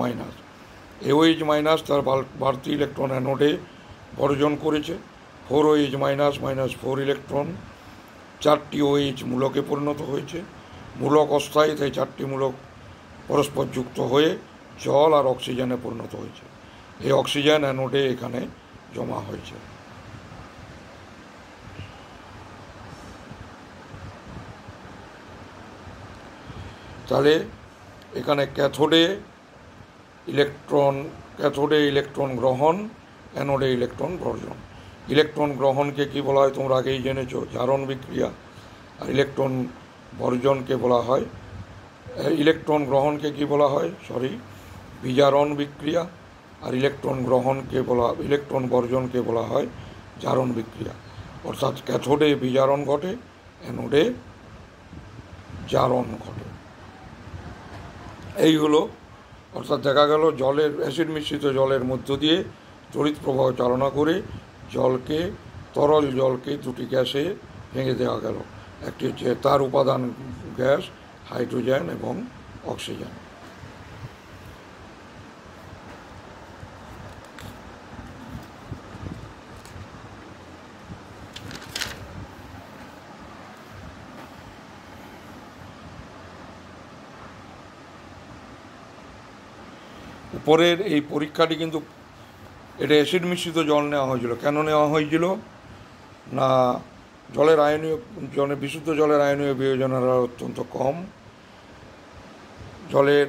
এই OH- তার বাড়তি ইলেকট্রন অ্যানোডে বর্জন করেছে, 4OH- 4 ইলেকট্রন 4টি OH মূলকে পরিণত হয়েছে। মূলক অস্থায়ী, তাই 4টি মূলক পরস্পর যুক্ত হয়ে জল আর অক্সিজেনে পরিণত হয়েছে। এই অক্সিজেন অ্যানোডে এখানে জমা হয়েছে। তাহলে এখানে ক্যাথোডে ইলেকট্রন গ্রহণ, অ্যানোডে ইলেকট্রন বর্জন। ইলেকট্রন গ্রহণকে কি বলা হয় তোমরা আগেই জেনেছো, জারণ বিক্রিয়া। আর ইলেকট্রন বর্জনকে বলা হয়, ইলেকট্রন গ্রহণকে কি বলা হয়, বিজারণ বিক্রিয়া। আর ইলেকট্রন বর্জনকে বলা হয় জারণ বিক্রিয়া। অর্থাৎ ক্যাথোডে বিজারণ ঘটে, অ্যানোডে জারণ ঘটে। এই হলো, অর্থাৎ দেখা গেল জলের, অ্যাসিড মিশ্রিত জলের মধ্য দিয়ে তড়িৎ প্রবাহ চালনা করে তরল জলকে দুটি গ্যাসে ভেঙে দেওয়া গেল। একটি হচ্ছে তার উপাদান গ্যাস হাইড্রোজেন এবং অক্সিজেন। উপরের এই পরীক্ষাটি কিন্তু এটা অ্যাসিড মিশ্রিত জল নেওয়া হয়েছিল। কেন নেওয়া হয়েছিল না, বিশুদ্ধ জলের আয়নীয় বিয়োজনের হার অত্যন্ত কম। জলের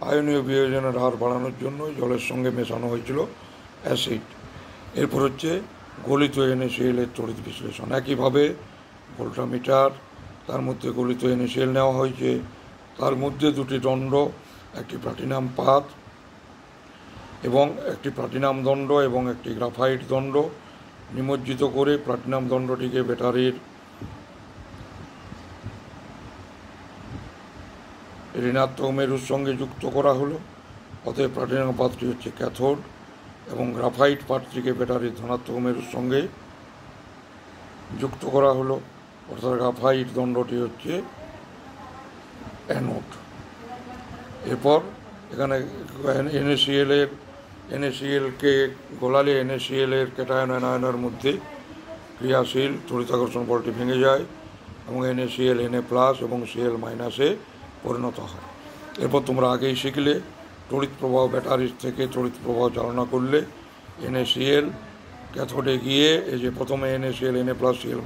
আয়নীয় বিয়োজনের হার বাড়ানোর জন্য জলের সঙ্গে মেশানো হয়েছিল অ্যাসিড। এরপর হচ্ছে গলিত NaCl এর তড়িৎ বিশ্লেষণ। একইভাবে ভোল্টামিটার, তার মধ্যে গলিত NaCl নেওয়া হয়েছে, তার মধ্যে দুটি দণ্ড, একটি প্লাটিনাম পাত এবং একটি প্লাটিনাম দণ্ড এবং একটি গ্রাফাইট দণ্ড নিমজ্জিত করে প্লাটিনাম দণ্ডটিকে ব্যাটারির ঋণাত্মক মেরুর সঙ্গে যুক্ত করা হলো। অতএব প্লাটিনাম পাতটি হচ্ছে ক্যাথোড এবং গ্রাফাইট পাতটিকে ব্যাটারির ধনাত্মক মেরুর সঙ্গে যুক্ত করা হলো, অর্থাৎ গ্রাফাইট দণ্ডটি হচ্ছে অ্যানোড। এরপর এখানে NaClকে গোলালে NaCl এর ক্যাটায়ন অ্যানায়নের মধ্যে ক্রিয়াশীল তড়িৎাকর্ষণ বলটি ভেঙে যায় এবং NaCl Na+ এবং Cl- পরিণত হয়। এরপর তোমরা আগেই শিখলে তড়িৎ প্রবাহ, ব্যাটারির থেকে তড়িৎ প্রবাহ চালনা করলে NaCl ক্যাথোডে গিয়ে, এই যে প্রথমে NaCl Na+, Cl-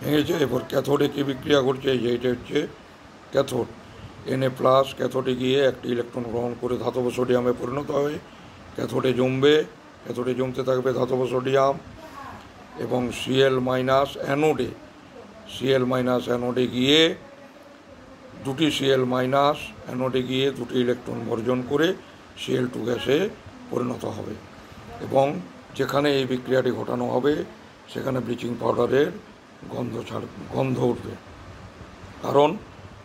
ভেঙেছে, এরপর ক্যাথোডে কী বিক্রিয়া ঘটছে, এই যে এটা হচ্ছে ক্যাথোড। Na+ ক্যাথোডে গিয়ে একটি ইলেকট্রন গ্রহণ করে ধাতব সোডিয়ামে পরিণত হয়, ক্যাথোডে জমতে থাকবে ধাতব সোডিয়াম এবং Cl- অ্যানোডে গিয়ে দুটি অ্যানোডে গিয়ে দুটি ইলেকট্রন বর্জন করে Cl2 গ্যাসে পরিণত হবে এবং যেখানে এই বিক্রিয়াটি ঘটানো হবে সেখানে ব্লিচিং পাউডারের গন্ধ উঠবে। কারণ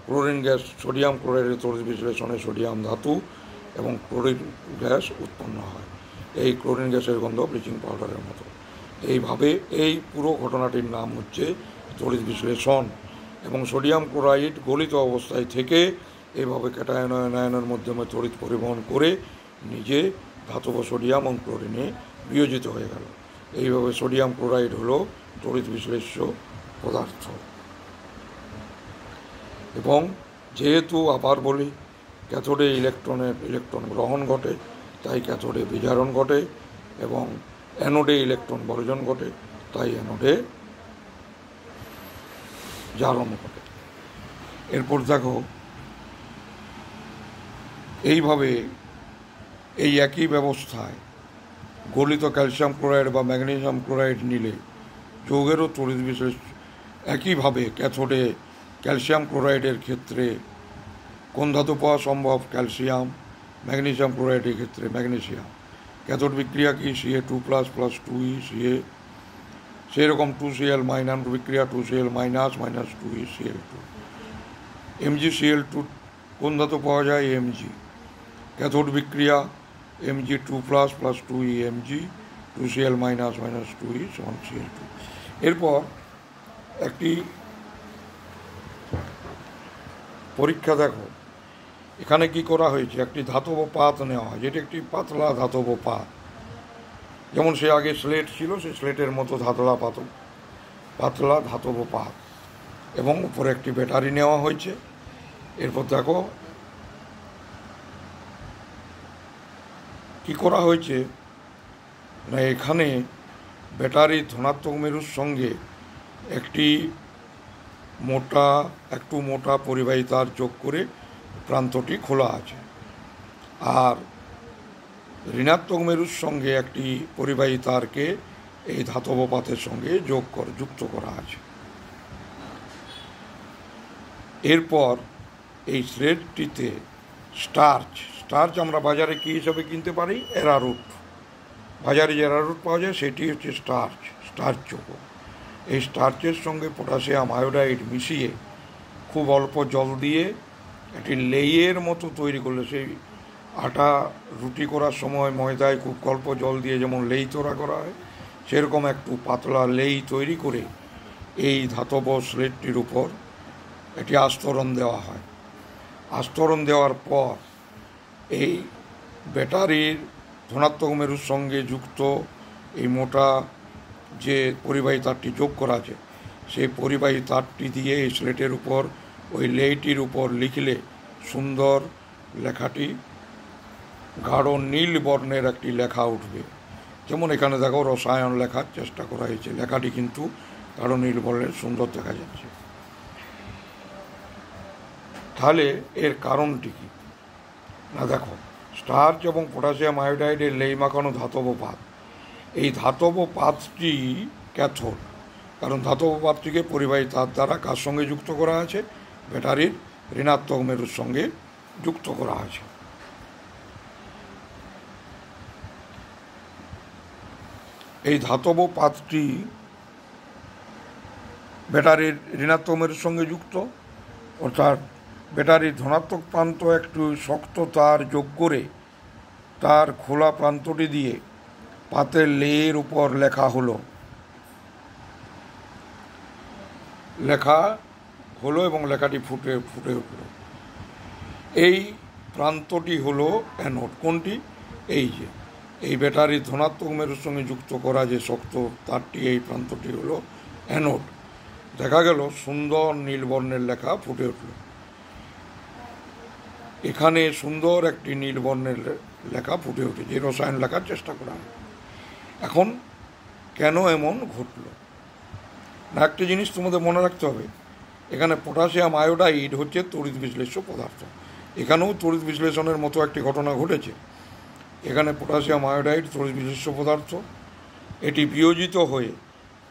ক্লোরিন গ্যাস, সোডিয়াম ক্লোরাইডের তড়িৎ বিশ্লেষণে সোডিয়াম ধাতু এবং ক্লোরিন গ্যাস উৎপন্ন হয়। এই ক্লোরিন গ্যাসের গন্ধ ব্লিচিং পাউডারের মতো। এইভাবে এই পুরো ঘটনাটির নাম হচ্ছে তড়িৎ বিশ্লেষণ। এবং সোডিয়াম ক্লোরাইড গলিত অবস্থায় থেকে এইভাবে ক্যাটায়ন আয়নের মাধ্যমে তড়িৎ পরিবহন করে নিজে ধাতব সোডিয়াম এবং ক্লোরিনে বিয়োজিত হয়ে গেল। এইভাবে সোডিয়াম ক্লোরাইড হলো তড়িৎ বিশ্লেষ্য পদার্থ। এবং যেহেতু আবার বলি ক্যাথোডে ইলেকট্রন গ্রহণ ঘটে, তাই ক্যাথোডে বিজারণ ঘটে এবং অ্যানোডে ইলেকট্রন বর্জন ঘটে, তাই অ্যানোডে জারণ ঘটে। এরপর দেখো, এইভাবে এই একই ব্যবস্থায় গলিত ক্যালসিয়াম ক্লোরাইড বা ম্যাগনেসিয়াম ক্লোরাইড নিলে যৌগেরও তড়িৎ বিশ্লেষণ একইভাবে ক্যাথোডে ক্যালসিয়াম ক্লোরাইডের ক্ষেত্রে কোন ধাতু পাওয়া সম্ভব, ক্যালসিয়াম। ম্যাগনেসিয়াম ক্লোরাইডের ক্ষেত্রে ম্যাগনেসিয়াম। ক্যাথোড বিক্রিয়া কি, Ca2+ + 2E Ca, সেই রকম 2Cl- বিক্রিয়া 2Cl- -2E Cl2। Mgcl2 কোন ধাতু পাওয়া যায়, Mg। ক্যাথোড বিক্রিয়া Mg2+ + 2E Mg, 2Cl- -2E Cl2। এরপর একটি পরীক্ষা দেখো, এখানে কি করা হয়েছে, একটি ধাতব পাত নেওয়া হয়, যেটি একটি পাতলা ধাতব পাত, যেমন সে আগে স্লেট ছিল, সেই স্লেটের মতো পাতলা ধাতব পাত, এবং উপরে একটি ব্যাটারি নেওয়া হয়েছে। এরপর দেখো কি করা হয়েছে না, এখানে ব্যাটারির ধনাত্মক মেরুর সঙ্গে একটু মোটা পরিবাহী তার যোগ করে প্রান্তটি খোলা আছে, আর ঋণাত্মক মেরুর সঙ্গে একটি পরিবাহী তারকে এই ধাতব পাতের সঙ্গে যুক্ত করা আছে। এরপর এই স্লেটটিতে স্টার্চ আমরা বাজারে কী হিসাবে কিনতে পারি? অ্যারারুট। বাজারে যে অ্যারারুট পাওয়া যায় সেটি হচ্ছে স্টার্চ যৌগ। এই স্টার্চের সঙ্গে পটাশিয়াম আয়োডাইড মিশিয়ে খুব অল্প জল দিয়ে একটি লেইয়ের মতো তৈরি করলে, সেই আটা রুটি করার সময় ময়দায় খুব অল্প জল দিয়ে যেমন লেই তোড়া করা হয়, সেরকম একটু পাতলা লেই তৈরি করে এই ধাতব স্লেটটির উপর একটি আস্তরণ দেওয়া হয়। আস্তরণ দেওয়ার পর এই ব্যাটারির ধনাত্মক মেরুর সঙ্গে যুক্ত এই মোটা যে পরিবাহী তারটি যোগ করা আছে, সেই পরিবাহী তারটি দিয়ে এই স্লেটের উপর ওই লেইটির উপর লিখলে সুন্দর লেখাটি গাঢ় নীল বর্ণের একটি লেখা উঠবে। যেমন এখানে দেখো রসায়ন লেখার চেষ্টা করা হয়েছে, লেখাটি কিন্তু গাঢ় নীল বর্ণের সুন্দর দেখা যাচ্ছে। তাহলে এর কারণটি কি না, দেখো স্টার্চ এবং পটাশিয়াম আয়োডাইডের লেই মাখানো ধাতব পাত, এই ধাতব পাতটি ক্যাথোড, কারণ ধাতব পাতটিকে পরিবাহী তার দ্বারা কার সঙ্গে যুক্ত করা আছে? ব্যাটারির ঋণাত্মক মেরুর সঙ্গে যুক্ত করা আছে। এই ধাতব পাতটি ব্যাটারির ঋণাত্মক মেরুর সঙ্গে যুক্ত, অর্থাৎ ব্যাটারির ধনাত্মক প্রান্ত একটু শক্ত তার যোগ করে তার খোলা প্রান্তটি দিয়ে পাতের লেয়ের উপর লেখা হলো এবং লেখাটি ফুটে উঠল। এই প্রান্তটি হলো অ্যানোড। কোনটি? এই যে এই ব্যাটারির ধনাত্মক মেরুর সঙ্গে যুক্ত করা যে শক্ত তারটি, এই প্রান্তটি হলো অ্যানোড। দেখা গেল সুন্দর নীল বর্ণের লেখা ফুটে উঠল। এখানে সুন্দর একটি নীল বর্ণের লেখা ফুটে উঠেছে, রসায়ন লেখার চেষ্টা করা হয়। এখন কেন এমন ঘটল না, একটি জিনিস তোমাদের মনে রাখতে হবে, এখানে পটাশিয়াম আয়োডাইড হচ্ছে তড়িৎ বিশ্লেষ্য পদার্থ। এখানেও তড়িৎ বিশ্লেষণের মতো একটি ঘটনা ঘটেছে। এখানে পটাশিয়াম আয়োডাইড তড়িৎ বিশ্লেষ্য পদার্থ, এটি বিয়োজিত হয়ে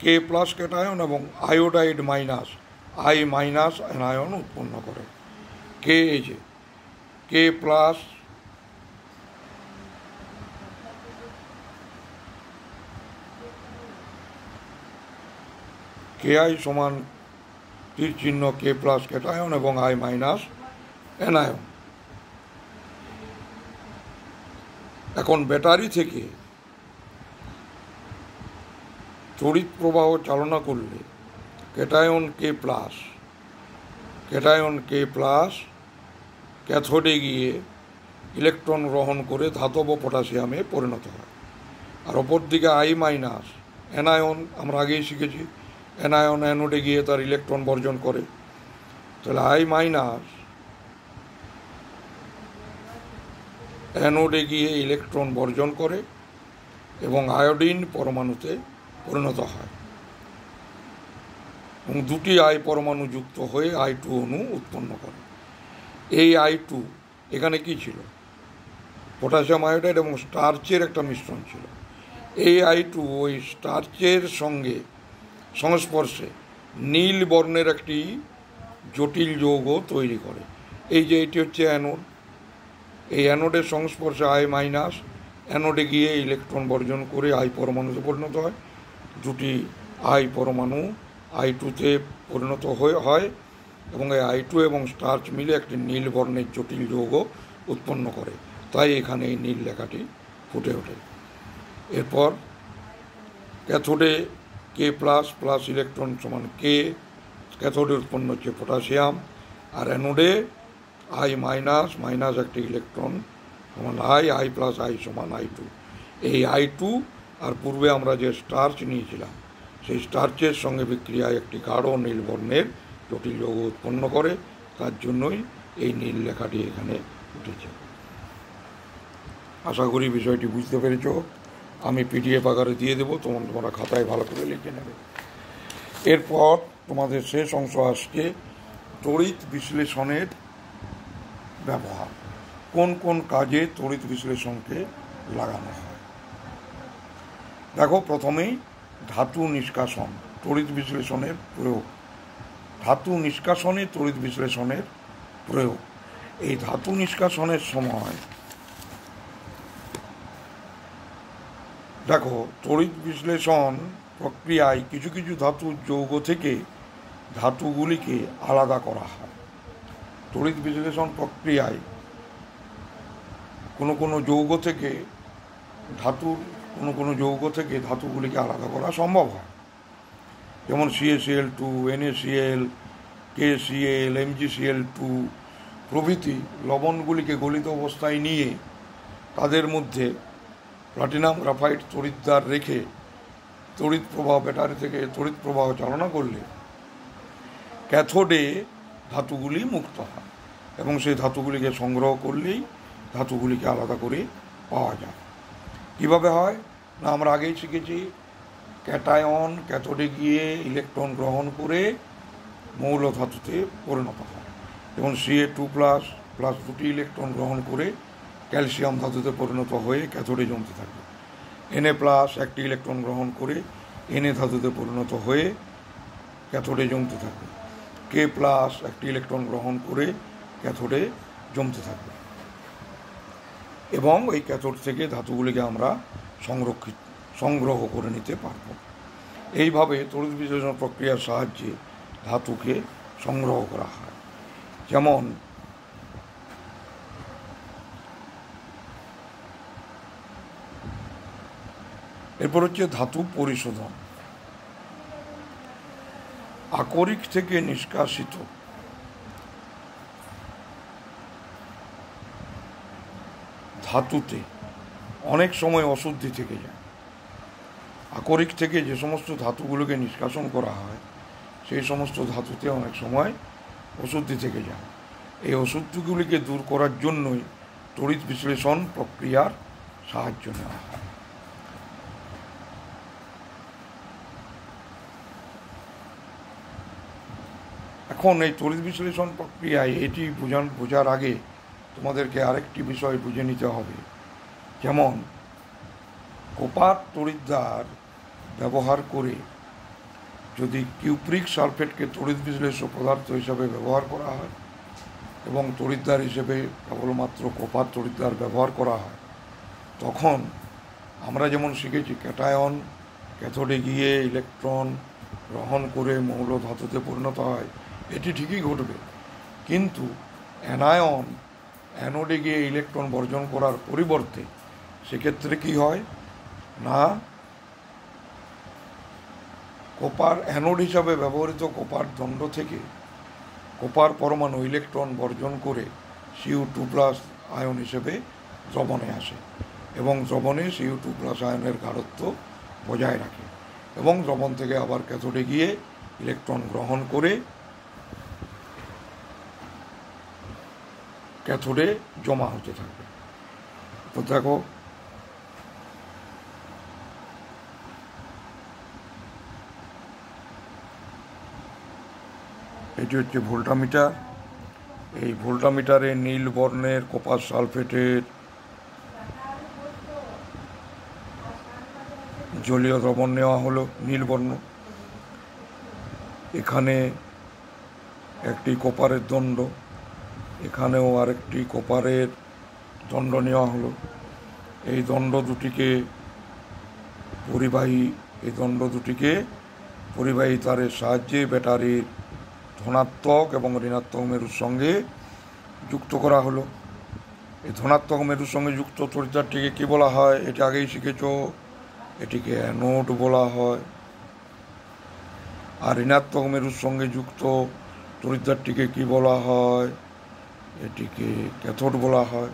কে প্লাস ক্যাটায়ন এবং iodide minus I minus anion উৎপন্ন করে। কে প্লাস কে আই সমান তীর চিহ্ন কে প্লাস ক্যাটায়ন এবং আই মাইনাস অ্যানায়ন। এখন ব্যাটারি থেকে তড়িৎ প্রবাহ চালনা করলে ক্যাটায়ন কে প্লাস ক্যাথোডে গিয়ে ইলেকট্রন গ্রহণ করে ধাতব পটাশিয়ামে পরিণত হয়। আর অপর দিকে আই মাইনাস অ্যানায়ন, আমরা আগেই শিখেছি, অ্যানায়ন অ্যানোডে গিয়ে তার ইলেকট্রন বর্জন করে। তাহলে আই মাইনাস অ্যানোডে গিয়ে ইলেকট্রন বর্জন করে এবং আয়োডিন পরমাণুতে পরিণত হয় এবং দুটি আই পরমাণু যুক্ত হয়ে I2 অণু উৎপন্ন করে। এই I2 এখানে কি ছিল? পটাশিয়াম আয়োডাইড এবং স্টার্চের একটা মিশ্রণ ছিল। এই I2 ওই স্টার্চের সঙ্গে সংস্পর্শে নীল বর্ণের একটি জটিল যৌগ তৈরি করে। এই যে এটি হচ্ছে অ্যানোড, এই অ্যানোডের সংস্পর্শে আই মাইনাস অ্যানোডে গিয়ে ইলেকট্রন বর্জন করে আই পরমাণুতে পরিণত হয়। দুটি আই পরমাণু I2-তে পরিণত হয় এবং এই I2 এবং স্টার্চ মিলে একটি নীল বর্ণের জটিল যৌগ উৎপন্ন করে। তাই এখানে এই নীল লেখাটি ফুটে ওঠে। এরপর ক্যাথোডে কে প্লাস প্লাস ইলেকট্রন সমান কে, ক্যাথোডে উৎপন্ন হচ্ছে পটাশিয়াম, আর অ্যানোডে আই মাইনাস মাইনাস একটি ইলেকট্রন সমান আই প্লাস আই সমান I2। এই I2 আর পূর্বে আমরা যে স্টার্চ নিয়েছিলাম সেই স্টার্চের সঙ্গে বিক্রিয়ায় একটি গাঢ় নীল বর্ণের জটিল যৌগ উৎপন্ন করে। তার জন্যই এই নীল লেখাটি এখানে উঠেছে। আশা করি বিষয়টি বুঝতে পেরেছ। আমি PDF আকারে দিয়ে দেবো, তোমরা খাতায় ভালো করে লিখে নেবে। এরপর তোমাদের শেষ অংশ আসছে তড়িৎ বিশ্লেষণের ব্যবহার। কোন কোন কাজে তড়িৎ বিশ্লেষণকে লাগানো হয়। দেখো, প্রথমেই ধাতু নিষ্কাশন তড়িৎ বিশ্লেষণের প্রয়োগ। ধাতু নিষ্কাশনে তড়িৎ বিশ্লেষণের প্রয়োগ। এই ধাতু নিষ্কাশনের সময় দেখো, তড়িৎ বিশ্লেষণ প্রক্রিয়ায় কিছু কিছু ধাতুর যৌগ থেকে ধাতুগুলিকে আলাদা করা হয়। তড়িৎ বিশ্লেষণ প্রক্রিয়ায় কোনো কোনো যৌগ থেকে ধাতুগুলিকে আলাদা করা সম্ভব হয়। যেমন CaCl2, NaCl, KCl, MgCl2 প্রভৃতি লবণগুলিকে গলিত অবস্থায় নিয়ে তাদের মধ্যে প্লাটিনাম গ্রাফাইট তড়িৎদ্বার রেখে তড়িৎ প্রবাহ ব্যাটারি থেকে তড়িৎ প্রবাহ চালনা করলে ক্যাথোডে ধাতুগুলি মুক্ত হয় এবং সেই ধাতুগুলিকে সংগ্রহ করলেই ধাতুগুলিকে আলাদা করে পাওয়া যায়। কীভাবে হয় না, আমরা আগেই শিখেছি, ক্যাটায়ন ক্যাথোডে গিয়ে ইলেকট্রন গ্রহণ করে মৌল ধাতুতে পরিণত হয়। যেমন Ca2+ দুটি ইলেকট্রন গ্রহণ করে ক্যালসিয়াম ধাতুতে পরিণত হয়ে ক্যাথোডে জমতে থাকবে। Na+ একটি ইলেকট্রন গ্রহণ করে Na ধাতুতে পরিণত হয়ে ক্যাথোডে জমতে থাকবে। K+ একটি ইলেকট্রন গ্রহণ করে ক্যাথোডে জমতে থাকবে এবং এই ক্যাথোড থেকে ধাতুগুলিকে আমরা সংগ্রহ করে নিতে পারব। এইভাবে তড়িৎ বিশ্লেষণ প্রক্রিয়ার সাহায্যে ধাতুকে সংগ্রহ করা হয়। যেমন এরপর হচ্ছে ধাতু পরিশোধন। আকরিক থেকে নিষ্কাশিত ধাতুতে অনেক সময় অশুদ্ধি থেকে যায়। আকরিক থেকে যে সমস্ত ধাতুগুলোকে নিষ্কাশন করা হয় সেই সমস্ত ধাতুতে অনেক সময় অশুদ্ধি থেকে যায়। এই অশুদ্ধিগুলিকে দূর করার জন্যই তড়িৎ বিশ্লেষণ প্রক্রিয়ার সাহায্য নেওয়া হয়। এখন এই তড়িৎ বিশ্লেষণ প্রক্রিয়ায় এটি বোঝার আগে তোমাদেরকে আরেকটি বিষয় বুঝে নিতে হবে। যেমন কপার তড়িৎদ্বার ব্যবহার করে যদি কিউপ্রিক সালফেটকে তড়িৎ বিশ্লেষ্য পদার্থ হিসাবে ব্যবহার করা হয় এবং তড়িৎদ্বার হিসেবে কেবলমাত্র কপার তড়িৎদ্বার ব্যবহার করা হয়, তখন আমরা যেমন শিখেছি ক্যাটায়ন ক্যাথোডে গিয়ে ইলেকট্রন গ্রহণ করে মৌল ধাতুতে পরিণত হয়, এটি ঠিকই ঘটবে। কিন্তু অ্যানায়ন অ্যানোডে গিয়ে ইলেকট্রন বর্জন করার পরিবর্তে সেক্ষেত্রে কি হয় না, কপার অ্যানোড হিসাবে ব্যবহৃত কপার দণ্ড থেকে কপার পরমাণু ইলেকট্রন বর্জন করে Cu2+ আয়ন হিসেবে দ্রবণে আসে এবং দ্রবণে Cu2+ আয়নের গাঢ়ত্ব বজায় রাখে এবং দ্রবণ থেকে আবার ক্যাথোডে গিয়ে ইলেকট্রন গ্রহণ করে ক্যাথোডে জমা হতে থাকবে। তো দেখো, এটি হচ্ছে ভোল্টামিটার। এই ভোল্টামিটারে নীল বর্ণের কপার সালফেটের জলীয় দ্রবণ নেওয়া হলো, নীল বর্ণ। এখানে একটি কপারের দণ্ড, এখানেও আরেকটি কপারের দণ্ড নেওয়া হলো। এই দণ্ড দুটিকে পরিবাহী তারের সাহায্যে ব্যাটারির ধনাত্মক এবং ঋণাত্মক মেরুর সঙ্গে যুক্ত করা হলো। এই ধনাত্মক মেরুর সঙ্গে যুক্ত তড়িৎদ্বারটিকে কী বলা হয়, এটি আগেই শিখেছ, এটিকে অ্যানোড বলা হয়। আর ঋণাত্মক মেরুর সঙ্গে যুক্ত তড়িৎদ্বারটিকে কী বলা হয়, এটিকে ক্যাথোড বলা হয়।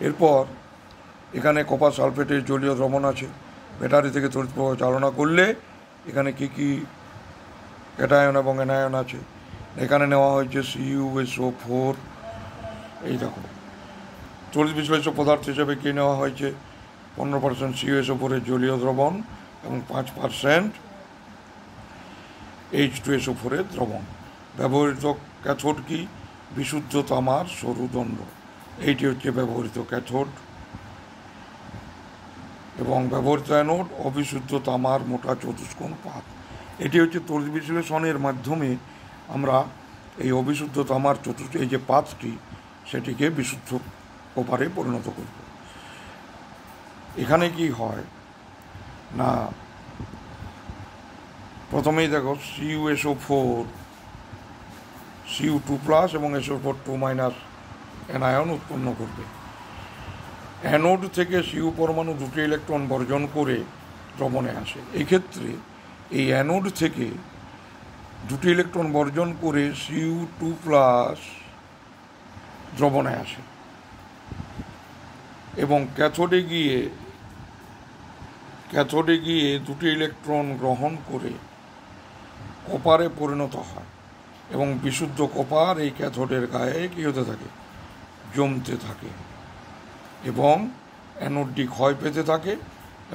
এরপর এখানে কপার সালফেটের জলীয় দ্রবণ আছে। ব্যাটারি থেকে তড়িৎ প্রবাহ চালনা করলে এখানে কী কী ক্যাটায়ন এবং অ্যানায়ন আছে, এখানে নেওয়া হয়েছে CuSO4। এই দেখো, তড়িৎ বিশ্লেষ্য পদার্থ হিসেবে কী নেওয়া হয়েছে, 15% CuSO4 জলীয় দ্রবণ এবং 5% H2SO4 দ্রবণ। ব্যবহৃত ক্যাথোড কি, বিশুদ্ধ তামার সরু দণ্ড। এইটি হচ্ছে ব্যবহৃত ক্যাথোড। এবং ব্যবহৃত অ্যানোড অবিশুদ্ধ তামার মোটা চতুষ্কোণ পাত। এটি হচ্ছে তড়িৎ বিশ্লেষণের মাধ্যমে আমরা এই অবিশুদ্ধ তামার এই যে পাতটি সেটিকে বিশুদ্ধ কপারে পরিণত করব। এখানে কি হয় না, প্রথমেই দেখো CuSO4 Cu2+ এবং SO4 2- অ্যানায়ন উৎপন্ন করবে। অ্যানোড থেকে সিউ পরমাণু দুটি ইলেকট্রন বর্জন করে দ্রবণে আসে। এক্ষেত্রে এই অ্যানোড থেকে দুটি ইলেকট্রন বর্জন করে Cu2+ দ্রবণে আসে এবং ক্যাথোডে গিয়ে দুটি ইলেকট্রন গ্রহণ করে কপারে পরিণত হয় এবং বিশুদ্ধ কপার এই ক্যাথোডের গায়ে কী হতে থাকে, জমতে থাকে এবং অ্যানোডটি ক্ষয় পেতে থাকে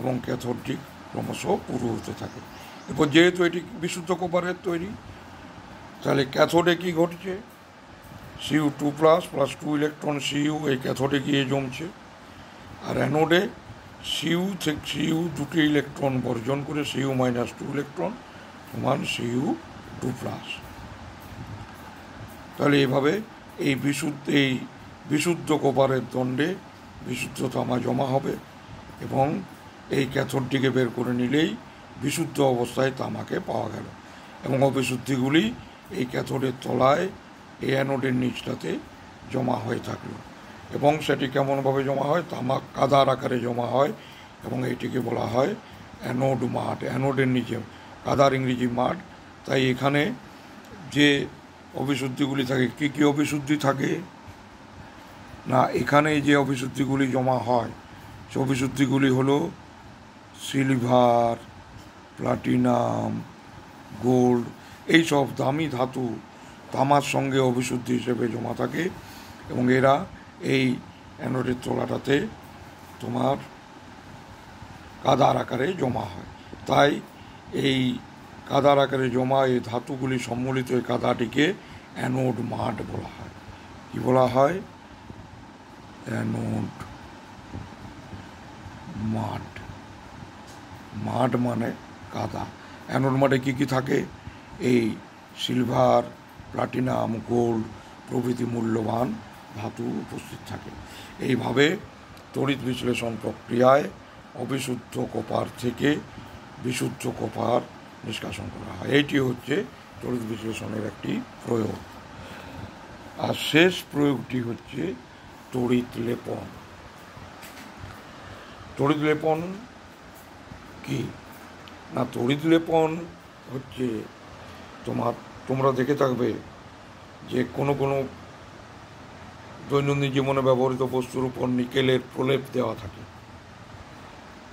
এবং ক্যাথোডটি ক্রমশ পুরু হতে থাকে। এরপর যেহেতু এটি বিশুদ্ধ কপারের তৈরি, তাহলে ক্যাথোডে কী ঘটছে, Cu2+ + 2 ইলেকট্রন Cu এই ক্যাথোডে গিয়ে জমছে, আর অ্যানোডে Cu দুটি ইলেকট্রন বর্জন করে Cu - 2 ইলেকট্রন সমান Cu2+। তাহলে এভাবে এই বিশুদ্ধ কপারের দণ্ডে বিশুদ্ধ তামা জমা হবে এবং এই ক্যাথোডটিকে বের করে নিলেই বিশুদ্ধ অবস্থায় তামাকে পাওয়া গেল এবং অবিশুদ্ধিগুলি এই ক্যাথোডের তলায় এই অ্যানোডের নিচটাতে জমা হয়ে থাকলো এবং সেটি কেমনভাবে জমা হয়, তামা কাদার আকারে জমা হয় এবং এইটিকে বলা হয় অ্যানোড মাড। অ্যানোডের নিচে কাদার ইংরেজি মাড। তাই এখানে যে অবিশুদ্ধিগুলি থাকে, কী কী অবিশুদ্ধি থাকে না, এখানে যে অবিশুদ্ধিগুলি জমা হয় সে অবিশুদ্ধিগুলি হলো সিলভার, প্লাটিনাম, গোল্ড, এই সব দামি ধাতু তামার সঙ্গে অবিশুদ্ধি হিসেবে জমা থাকে এবং এরা এই অ্যানোডের তলাটাতে তোমার কাদার আকারে জমা হয়। তাই এই কাদার আকারে জমা এই ধাতুগুলি সম্মিলিত এই কাদাটিকে অ্যানোড মাড বলা হয়। কি বলা হয়? অ্যানোড মাড। মাড মানে কাদা। অ্যানোড মাডে কী কী থাকে? এই সিলভার, প্লাটিনাম, গোল্ড প্রভৃতি মূল্যবান ধাতু উপস্থিত থাকে। এইভাবে তড়িৎ বিশ্লেষণ প্রক্রিয়ায় অবিশুদ্ধ কপার থেকে বিশুদ্ধ কপার নিষ্কাশন করা হয়। এইটি হচ্ছে তড়িৎ বিশ্লেষণের একটি প্রয়োগ। আর শেষ প্রয়োগটি হচ্ছে তড়িৎ লেপন। তড়িৎ লেপন কি না, তড়িৎ লেপন হচ্ছে তোমরা দেখে থাকবে যে কোনো দৈনন্দিন জীবনে ব্যবহৃত বস্তুর উপর নিকেলের প্রলেপ দেওয়া থাকে।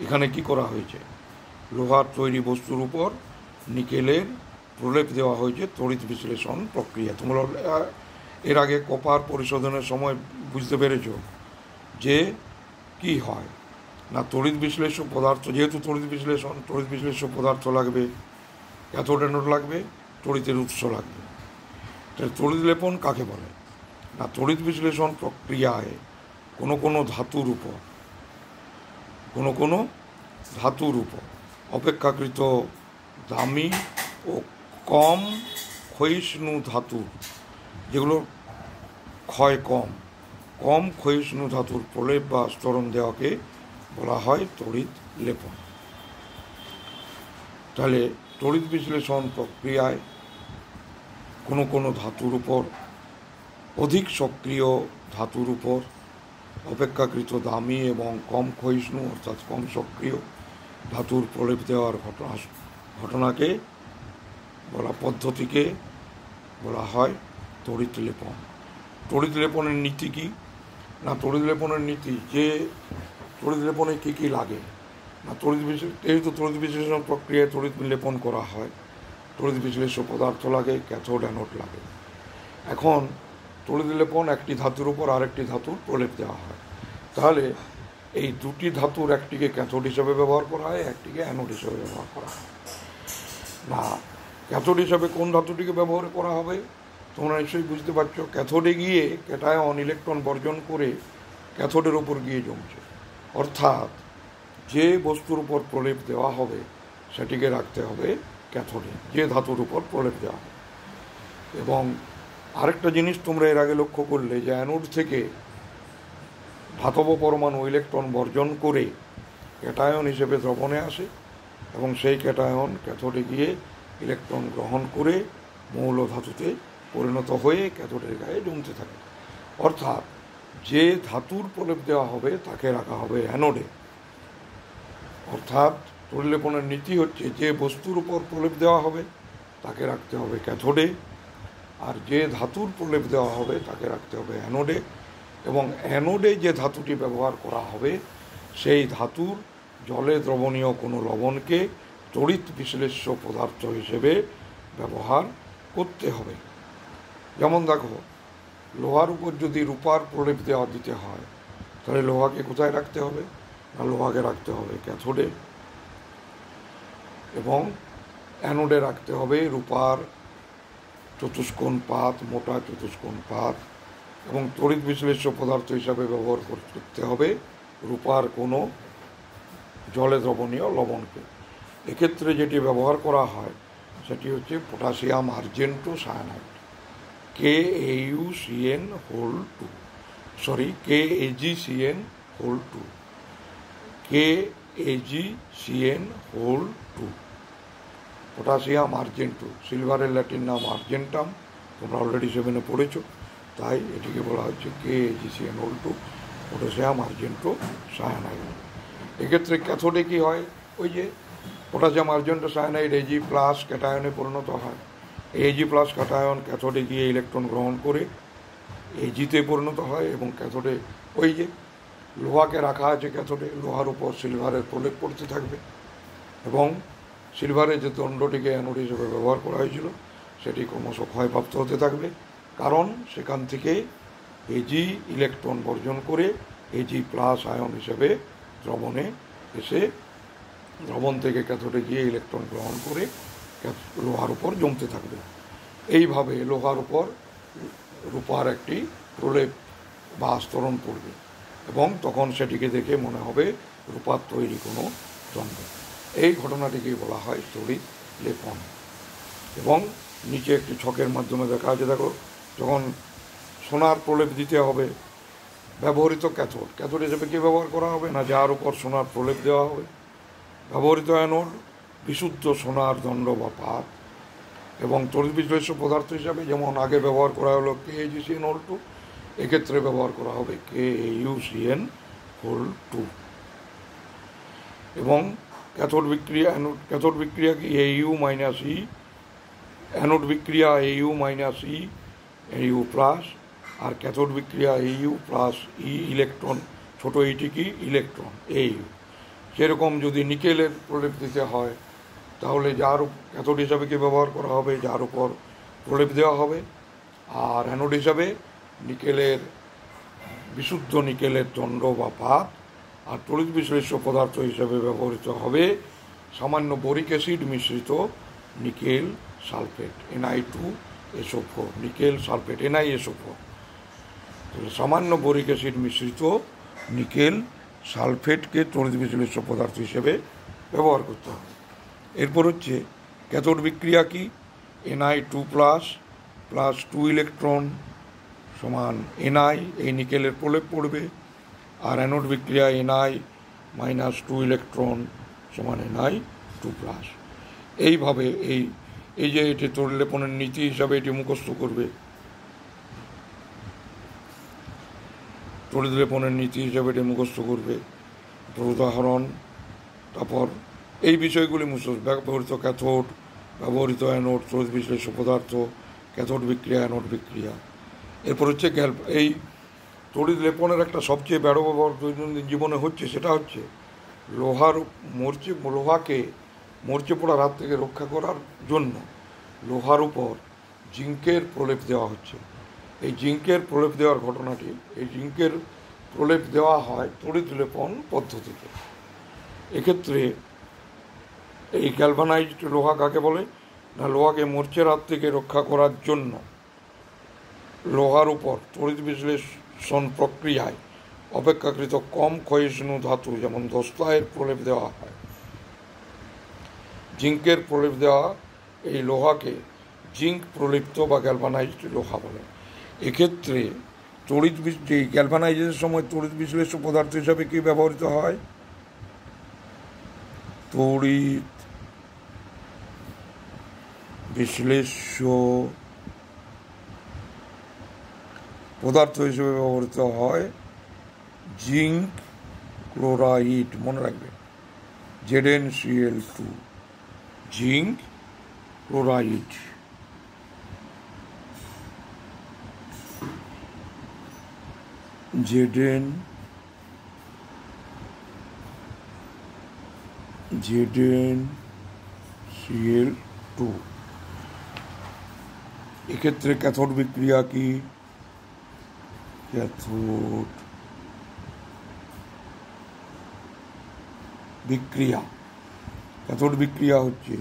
এখানে কি করা হয়েছে, লোহার তৈরি বস্তুর উপর নিকেলের প্রলেপ দেওয়া হয়েছে তড়িৎ বিশ্লেষণ প্রক্রিয়া। তোমরা এর আগে কপার পরিশোধনের সময় বুঝতে পেরেছ যে কি হয় না, তড়িৎ বিশ্লেষ্য পদার্থ, যেহেতু তড়িৎ বিশ্লেষ্য পদার্থ লাগবে, ক্যাথোড অ্যানোড লাগবে, তড়িতের উৎস লাগবে। তাহলে তড়িৎ লেপন কাকে বলে না, তড়িৎ বিশ্লেষণ প্রক্রিয়ায় কোনো ধাতুর উপর অপেক্ষাকৃত দামি ও কম ক্ষয়িষ্ণু ধাতু, যেগুলো ক্ষয় কম ক্ষয়িষ্ণু ধাতুর প্রলেপ বা স্তরণ দেওয়াকে বলা হয় তড়িৎ লেপন। তাহলে তড়িৎ বিশ্লেষণ প্রক্রিয়ায় কোনো ধাতুর উপর, অধিক সক্রিয় ধাতুর উপর অপেক্ষাকৃত দামি এবং কম ক্ষয়িষ্ণু অর্থাৎ কম সক্রিয় ধাতুর প্রলেপ দেওয়ার ঘটনাকে পদ্ধতিকে বলা হয় তড়িৎ লেপন। তড়িৎ লেপনের নীতি কী না, তড়িৎ লেপনের নীতি যে তড়িৎ লেপনে কী কী লাগে না, যেহেতু তড়িৎ বিশ্লেষণ প্রক্রিয়ায় তড়িৎ লেপন করা হয়, তড়িৎ বিশ্লেষ্য পদার্থ লাগে, ক্যাথোড অ্যানোড লাগে। এখন তড়িৎ লেপন একটি ধাতুর উপর আরেকটি ধাতুর প্রলেপ দেওয়া হয়। তাহলে এই দুটি ধাতুর একটিকে ক্যাথোড হিসেবে ব্যবহার করা হয়, একটিকে অ্যানোড হিসেবে ব্যবহার করা হয়। না, ক্যাথোড হিসাবে কোন ধাতুটিকে ব্যবহার করা হবে তোমরা নিশ্চয়ই বুঝতে পারছো। ক্যাথোডে গিয়ে ক্যাটায়ন ইলেকট্রন বর্জন করে ক্যাথোডের ওপর গিয়ে জমছে, অর্থাৎ যে বস্তুর উপর প্রলেপ দেওয়া হবে সেটিকে রাখতে হবে ক্যাথোডে, যে ধাতুর উপর প্রলেপ দেওয়া হবে। এবং আরেকটা জিনিস তোমরা এর আগে লক্ষ্য করলে যে অ্যানোড থেকে ধাতব পরমাণু ইলেকট্রন বর্জন করে ক্যাটায়ন হিসেবে দ্রবণে আসে এবং সেই ক্যাটায়ন ক্যাথোডে গিয়ে ইলেকট্রন গ্রহণ করে মৌল ধাতুতে পরিণত হয়ে ক্যাথোডের গায়ে জমতে থাকে। অর্থাৎ যে ধাতুর প্রলেপ দেওয়া হবে তাকে রাখা হবে অ্যানোডে। অর্থাৎ তড়িৎলেপনের নীতি হচ্ছে যে বস্তুর উপর প্রলেপ দেওয়া হবে তাকে রাখতে হবে ক্যাথোডে, আর যে ধাতুর প্রলেপ দেওয়া হবে তাকে রাখতে হবে অ্যানোডে। এবং অ্যানোডে যে ধাতুটি ব্যবহার করা হবে সেই ধাতুর জলে দ্রবণীয় কোনো লবণকে তড়িৎ বিশ্লেষ্য পদার্থ হিসেবে ব্যবহার করতে হবে। যেমন দেখো, লোহার উপর যদি রূপার প্রলেপ দেওয়া দিতে হয় তাহলে লোহাকে কোথায় রাখতে হবে না, লোহাকে রাখতে হবে ক্যাথোডে এবং অ্যানোডে রাখতে হবে রূপার চতুষ্কোণ পাত, মোটা চতুষ্কোণ পাত, এবং তড়িৎ বিশ্লেষ্য পদার্থ হিসাবে ব্যবহার করতে হবে রূপার কোনো জলে দ্রবণীয় লবণকে। এক্ষেত্রে যেটি ব্যবহার করা হয় সেটি হচ্ছে potassium argento cyanide, KAgCN2, potassium argento. সিলভারের ল্যাটিন নাম আর্জেন্টাম, তোমরা অলরেডি 7-এ পড়েছো, তাই এটিকে বলা হচ্ছে KAgCN2, পটাশিয়াম আর্জেন্টো সায়ানাইড। এক্ষেত্রে ক্যাথোডে কী হয়, ওই যে পটাশিয়াম আর্জেন্টো সায়ানাইড Ag+ ক্যাটায়নে পরিণত হয়। Ag+ ক্যাটায়ন ক্যাথোডে গিয়ে ইলেকট্রন গ্রহণ করে Ag-তে পরিণত হয় এবং ক্যাথোডে ওই যে লোহাকে রাখা আছে ক্যাথোডে, লোহার উপর সিলভারের প্রলেপ পড়তে থাকবে এবং সিলভারের যে দণ্ডটিকে অ্যানোড হিসেবে ব্যবহার করা হয়েছিল সেটি ক্রমশ ক্ষয়প্রাপ্ত হতে থাকবে, কারণ সেখান থেকে Ag ইলেকট্রন বর্জন করে Ag+ আয়ন হিসেবে দ্রবণে এসে দ্রবণ থেকে ক্যাথোডে গিয়ে ইলেকট্রন গ্রহণ করে লোহার উপর জমতে থাকবে। এইভাবে লোহার উপর রূপার একটি প্রলেপ বা আস্তরণ পড়বে এবং তখন সেটিকে দেখে মনে হবে রূপার তৈরি কোনো দ্রব্য। এই ঘটনাটিকে বলা হয় তড়িৎ লেপন। এবং নিচে একটি ছকের মাধ্যমে দেখা আছে, দেখো, যখন সোনার প্রলেপ দিতে হবে ব্যবহৃত ক্যাথোড হিসেবে কী ব্যবহার করা হবে না, যার উপর সোনার প্রলেপ দেওয়া হবে। ব্যবহৃত অ্যানোড বিশুদ্ধ সোনার দণ্ড বা পাত এবং তড়িৎ বিশ্লেষ্য পদার্থ হিসাবে যেমন আগে ব্যবহার করা হলো KAgCN2, এক্ষেত্রে ব্যবহার করা হবে KAuCN2। এবং ক্যাথোড বিক্রিয়া কি Au - E, অ্যানোড বিক্রিয়া Au - E Au+, আর ক্যাথোড বিক্রিয়া Au + E ইলেকট্রন, ছোটো ইটি কি ইলেকট্রন Au। সেরকম যদি নিকেলের প্রলেপ দিতে হয় তাহলে যার ক্যাথোড হিসাবে কি ব্যবহার করা হবে, যার উপর প্রলেপ দেওয়া হবে, আর অ্যানোড হিসাবে বিশুদ্ধ নিকেলের দণ্ড বা পাত, আর তড়িৎ বিশ্লেষ্য পদার্থ হিসাবে ব্যবহৃত হবে সামান্য বোরিক অ্যাসিড মিশ্রিত nickel sulphate Ni2SO4, nickel sulphate NiSO4। সামান্য বোরিক অ্যাসিড মিশ্রিত নিকেল সালফেটকে তড়িৎ বিশ্লেষ্য পদার্থ হিসেবে ব্যবহার করতে হবে। এরপর হচ্ছে ক্যাথোড বিক্রিয়া কি, Ni2+ + 2 ইলেকট্রন সমান Ni, এই নিকেলের প্রলেপ পড়বে, আর অ্যানোড বিক্রিয়া Ni - 2 ইলেকট্রন সমান Ni2+। এইভাবে এই যে এটি তড়িৎলেপনের নীতি হিসাবে এটি মুখস্থ করবে, তড়িৎলেপনের নীতি হিসাবে এটি মুখস্থ করবে, উদাহরণ, তারপর এই বিষয়গুলি ব্যবহৃত ক্যাথোড, ব্যবহৃত অ্যানোড, তড়িৎ বিশ্লেষ্য পদার্থ, ক্যাথোড বিক্রিয়া, অ্যানোড বিক্রিয়া। এরপর হচ্ছে এই তড়িৎ লেপনের একটা সবচেয়ে বড় ব্যবহার দৈনন্দিন জীবনে হচ্ছে, সেটা হচ্ছে লোহাকে মরচে পড়ার হাত থেকে রক্ষা করার জন্য লোহার উপর জিঙ্কের প্রলেপ দেওয়া হচ্ছে। এই জিঙ্কের প্রলেপ দেওয়ার ঘটনাটি, এই জিঙ্কের প্রলেপ দেওয়া হয় তড়িৎ লেপন পদ্ধতিতে। এক্ষেত্রে এই গ্যালভানাইজড লোহা কাকে বলে না, লোহাকে মরচের হাত থেকে রক্ষা করার জন্য লোহার উপর তড়িৎ বিশ্লেষণ প্রক্রিয়ায় অপেক্ষাকৃত কম ক্ষয়িষ্ণু ধাতু যেমন দস্তায়ের প্রলেপ দেওয়া হয়। জিঙ্কের প্রলেপ দেওয়া এই লোহাকে জিঙ্ক প্রলিপ্ত বা গ্যালভানাইজড লোহা বলে। এক্ষেত্রে তড়িৎ গ্যালভানাইজের সময় তড়িৎ বিশ্লেষ্য পদার্থ হিসাবে কি ব্যবহৃত হয়? তড়িৎ বিশ্লেষ্য পদার্থ হিসেবে ব্যবহৃত হয় জিঙ্ক ক্লোরাইড, মনে রাখবে ZnCl2, জিঙ্ক ক্লোরাইড। ZnCl2। এক্ষেত্রে ক্যাথোড বিক্রিয়া কি? ক্যাথোড বিক্রিয়া হচ্ছে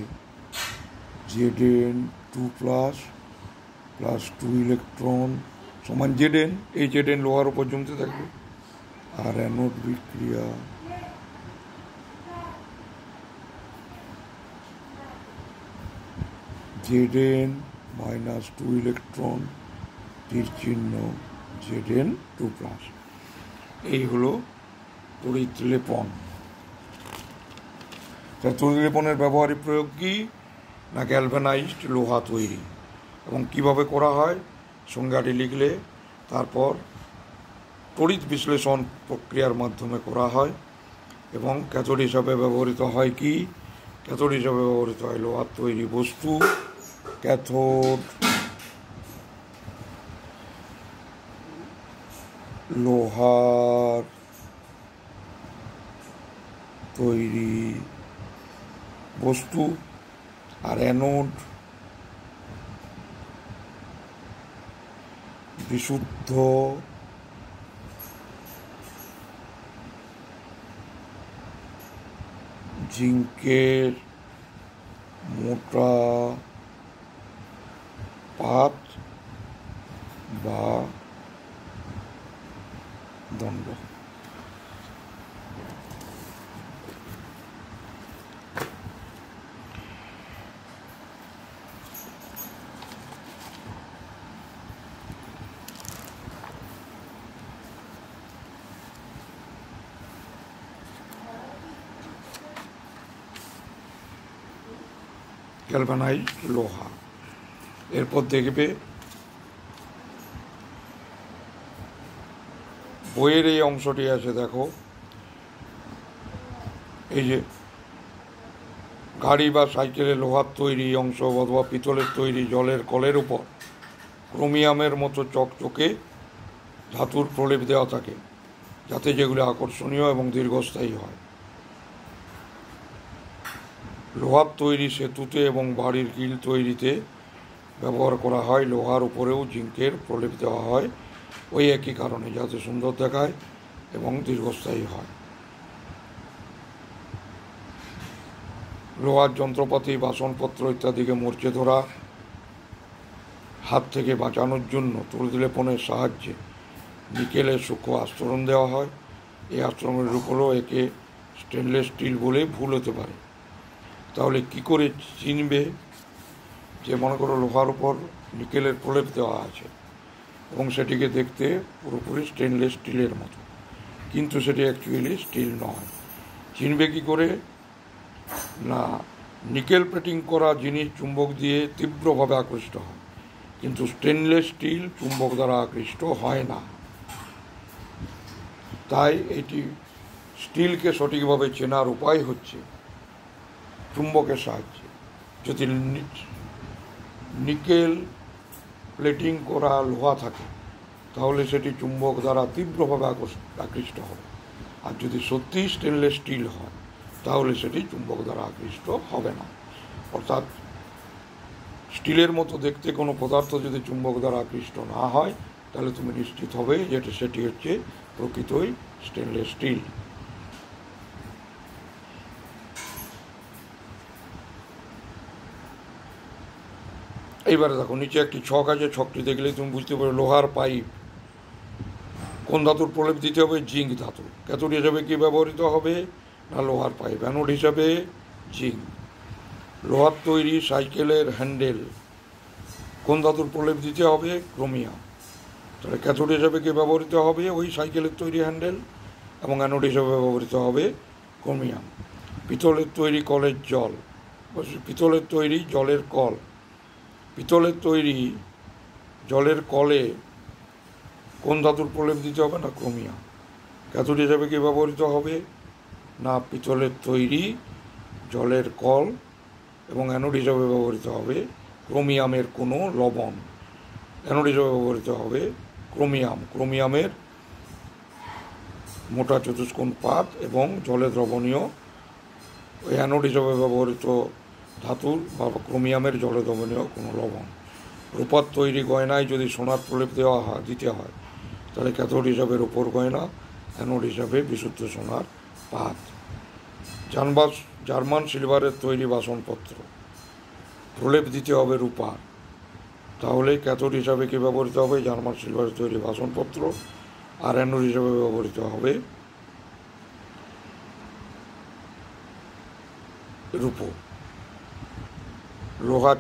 Zn2+ প্লাস 2 ইলেকট্রন সমান Zn। এই Zn লোহার উপর জমতে থাকবে। আর অ্যানোড বিক্রিয়া Zn-2 ইলেকট্রন তীর চিহ্ন Zn2+। এই হলো তড়িৎ লেপন। তড়িৎ লেপনের ব্যবহারিক প্রয়োগ কি? না গ্যালভানাইজড লোহা তৈরি। এবং কিভাবে করা হয় সংজ্ঞাটি লিখলে তারপর তড়িৎ বিশ্লেষণ প্রক্রিয়ার মাধ্যমে করা হয়। এবং ক্যাথোড হিসাবে ব্যবহৃত হয় কি? ক্যাথোড হিসাবে ব্যবহৃত হয় লোহার তৈরি বস্তু। ক্যাথোড লোহার তৈরি বস্তু। আর অ্যানোড বিশুদ্ধ জিঙ্কের মোটা পাত বা দণ্ড। গ্যালভানাইজড লোহা। এরপর দেখবে বইয়ের এই অংশটি আছে, দেখো এই যে গাড়ি বা সাইকেলে লোহার তৈরি অংশ অথবা পিতলের তৈরি জলের কলের উপর ক্রোমিয়ামের মতো চকচকে ধাতুর প্রলেপ দেওয়া থাকে যাতে যেগুলো আকর্ষণীয় এবং দীর্ঘস্থায়ী হয়। লোহার তৈরি সেতুতে এবং বাড়ির গ্রিল তৈরিতে ব্যবহার করা হয়। লোহার উপরেও জিঙ্কের প্রলেপ দেওয়া হয় ওই একই কারণে, যাতে সুন্দর দেখায় এবং দীর্ঘস্থায়ী হয়। লোহার যন্ত্রপাতি বাসনপত্র ইত্যাদিকে মরচে ধরা হাত থেকে বাঁচানোর জন্য তড়িৎ লেপনের সাহায্যে নিকেলের সূক্ষ্ম আস্তরণ দেওয়া হয়। এই আস্তরণের উপরও একে স্টেনলেস স্টিল বলে ভুল হতে পারে। তাহলে কি করে চিনবে যে মনে করো লোহার উপর নিকেলের প্রলেপ দেওয়া আছে এবং সেটিকে দেখতে পুরোপুরি স্টেনলেস স্টিলের মতো, কিন্তু সেটি অ্যাকচুয়ালি স্টিল নয়? চিনবে কি করে? না, নিকেল প্লেটিং করা জিনিস চুম্বক দিয়ে তীব্রভাবে আকৃষ্ট হয়, কিন্তু স্টেনলেস স্টিল চুম্বক দ্বারা আকৃষ্ট হয় না। তাই এটি স্টিলকে সঠিকভাবে চেনার উপায় হচ্ছে চুম্বকের সাহায্যে। যদি নিকেল প্লেটিং করা লোহা থাকে তাহলে সেটি চুম্বক দ্বারা তীব্রভাবে আকৃষ্ট হবে, আর যদি সত্যি স্টেনলেস স্টিল হয় তাহলে সেটি চুম্বক দ্বারা আকৃষ্ট হবে না। অর্থাৎ স্টিলের মতো দেখতে কোনো পদার্থ যদি চুম্বক দ্বারা আকৃষ্ট না হয় তাহলে তুমি নিশ্চিত হবে যে সেটি হচ্ছে প্রকৃতই স্টেনলেস স্টিল। এইবারে দেখো নিচে একটি ছক আছে, ছকটি দেখলে তুমি বুঝতে পারো লোহার পাইপ কোন ধাতুর প্রলেপ দিতে হবে? জিঙ্ক ধাতু। ক্যাথোড হিসাবে কী ব্যবহৃত হবে? না লোহার পাইপ। অ্যানোড হিসাবে জিঙ্ক। লোহার তৈরি সাইকেলের হ্যান্ডেল কোন ধাতুর প্রলেপ দিতে হবে? ক্রোমিয়াম। তাহলে ক্যাথোড হিসাবে কী ব্যবহৃত হবে? ওই সাইকেলের তৈরি হ্যান্ডেল। এবং অ্যানোড হিসাবে ব্যবহৃত হবে ক্রোমিয়াম। পিতলের তৈরি কলের জল, পিতলের তৈরি জলের কল, পিতলের তৈরি জলের কলে কোন ধাতুর প্রলেপ দিতে হবে? না ক্রোমিয়াম। ক্যাথোড হিসাবে কী ব্যবহৃত হবে? না পিতলের তৈরি জলের কল। এবং অ্যানোড হিসাবে ব্যবহৃত হবে ক্রোমিয়ামের কোনো লবণ। অ্যানোড হিসাবে ব্যবহৃত হবে ক্রোমিয়াম, ক্রোমিয়ামের মোটা চতুষ্কোণ পাত এবং জলে দ্রবণীয় ওই অ্যানোড হিসাবে ব্যবহৃত ধাতুর বা ক্রোমিয়ামের জলে দ্রবণীয় কোনো লবণ। রূপার তৈরি গয়নায় যদি সোনার প্রলেপ দিতে হয় তাহলে ক্যাথোড হিসাবে রূপোর গয়না, অ্যানোড হিসাবে বিশুদ্ধ সোনার পাত। জার্মান সিলভারের তৈরি বাসনপত্র প্রলেপ দিতে হবে রূপার, তাহলে ক্যাথোড হিসাবে কী ব্যবহৃত হবে? জার্মান সিলভারের তৈরি বাসনপত্র। আর অ্যানোড হিসাবে ব্যবহৃত হবে রূপো। লোহার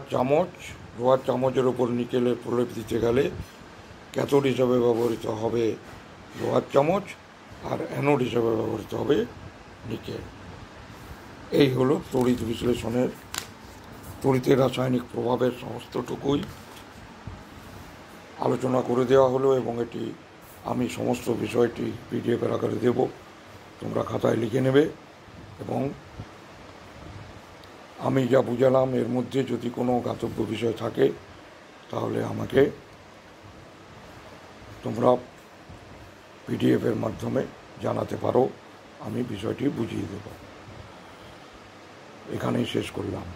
চামচের ওপর নিকেলের প্রলেপ দিতে গেলে ক্যাথোড হিসাবে ব্যবহৃত হবে লোহার চামচ, আর অ্যানোড হিসাবে ব্যবহৃত হবে নিকেল। এই হলো তড়িৎ বিশ্লেষণের তড়িতের রাসায়নিক প্রভাবের সমস্তটুকুই আলোচনা করে দেওয়া হলো, এবং এটি আমি সমস্ত বিষয়টি পিডিএফের আকারে দেব, তোমরা খাতায় লিখে নেবে। এবং আমি যা বুঝালাম এর মধ্যে যদি কোনো জ্ঞাতব্য বিষয় থাকে তাহলে আমাকে তোমরা পিডিএফের মাধ্যমে জানাতে পারো, আমি বিষয়টি বুঝিয়ে দেব। এখানেই শেষ করলাম।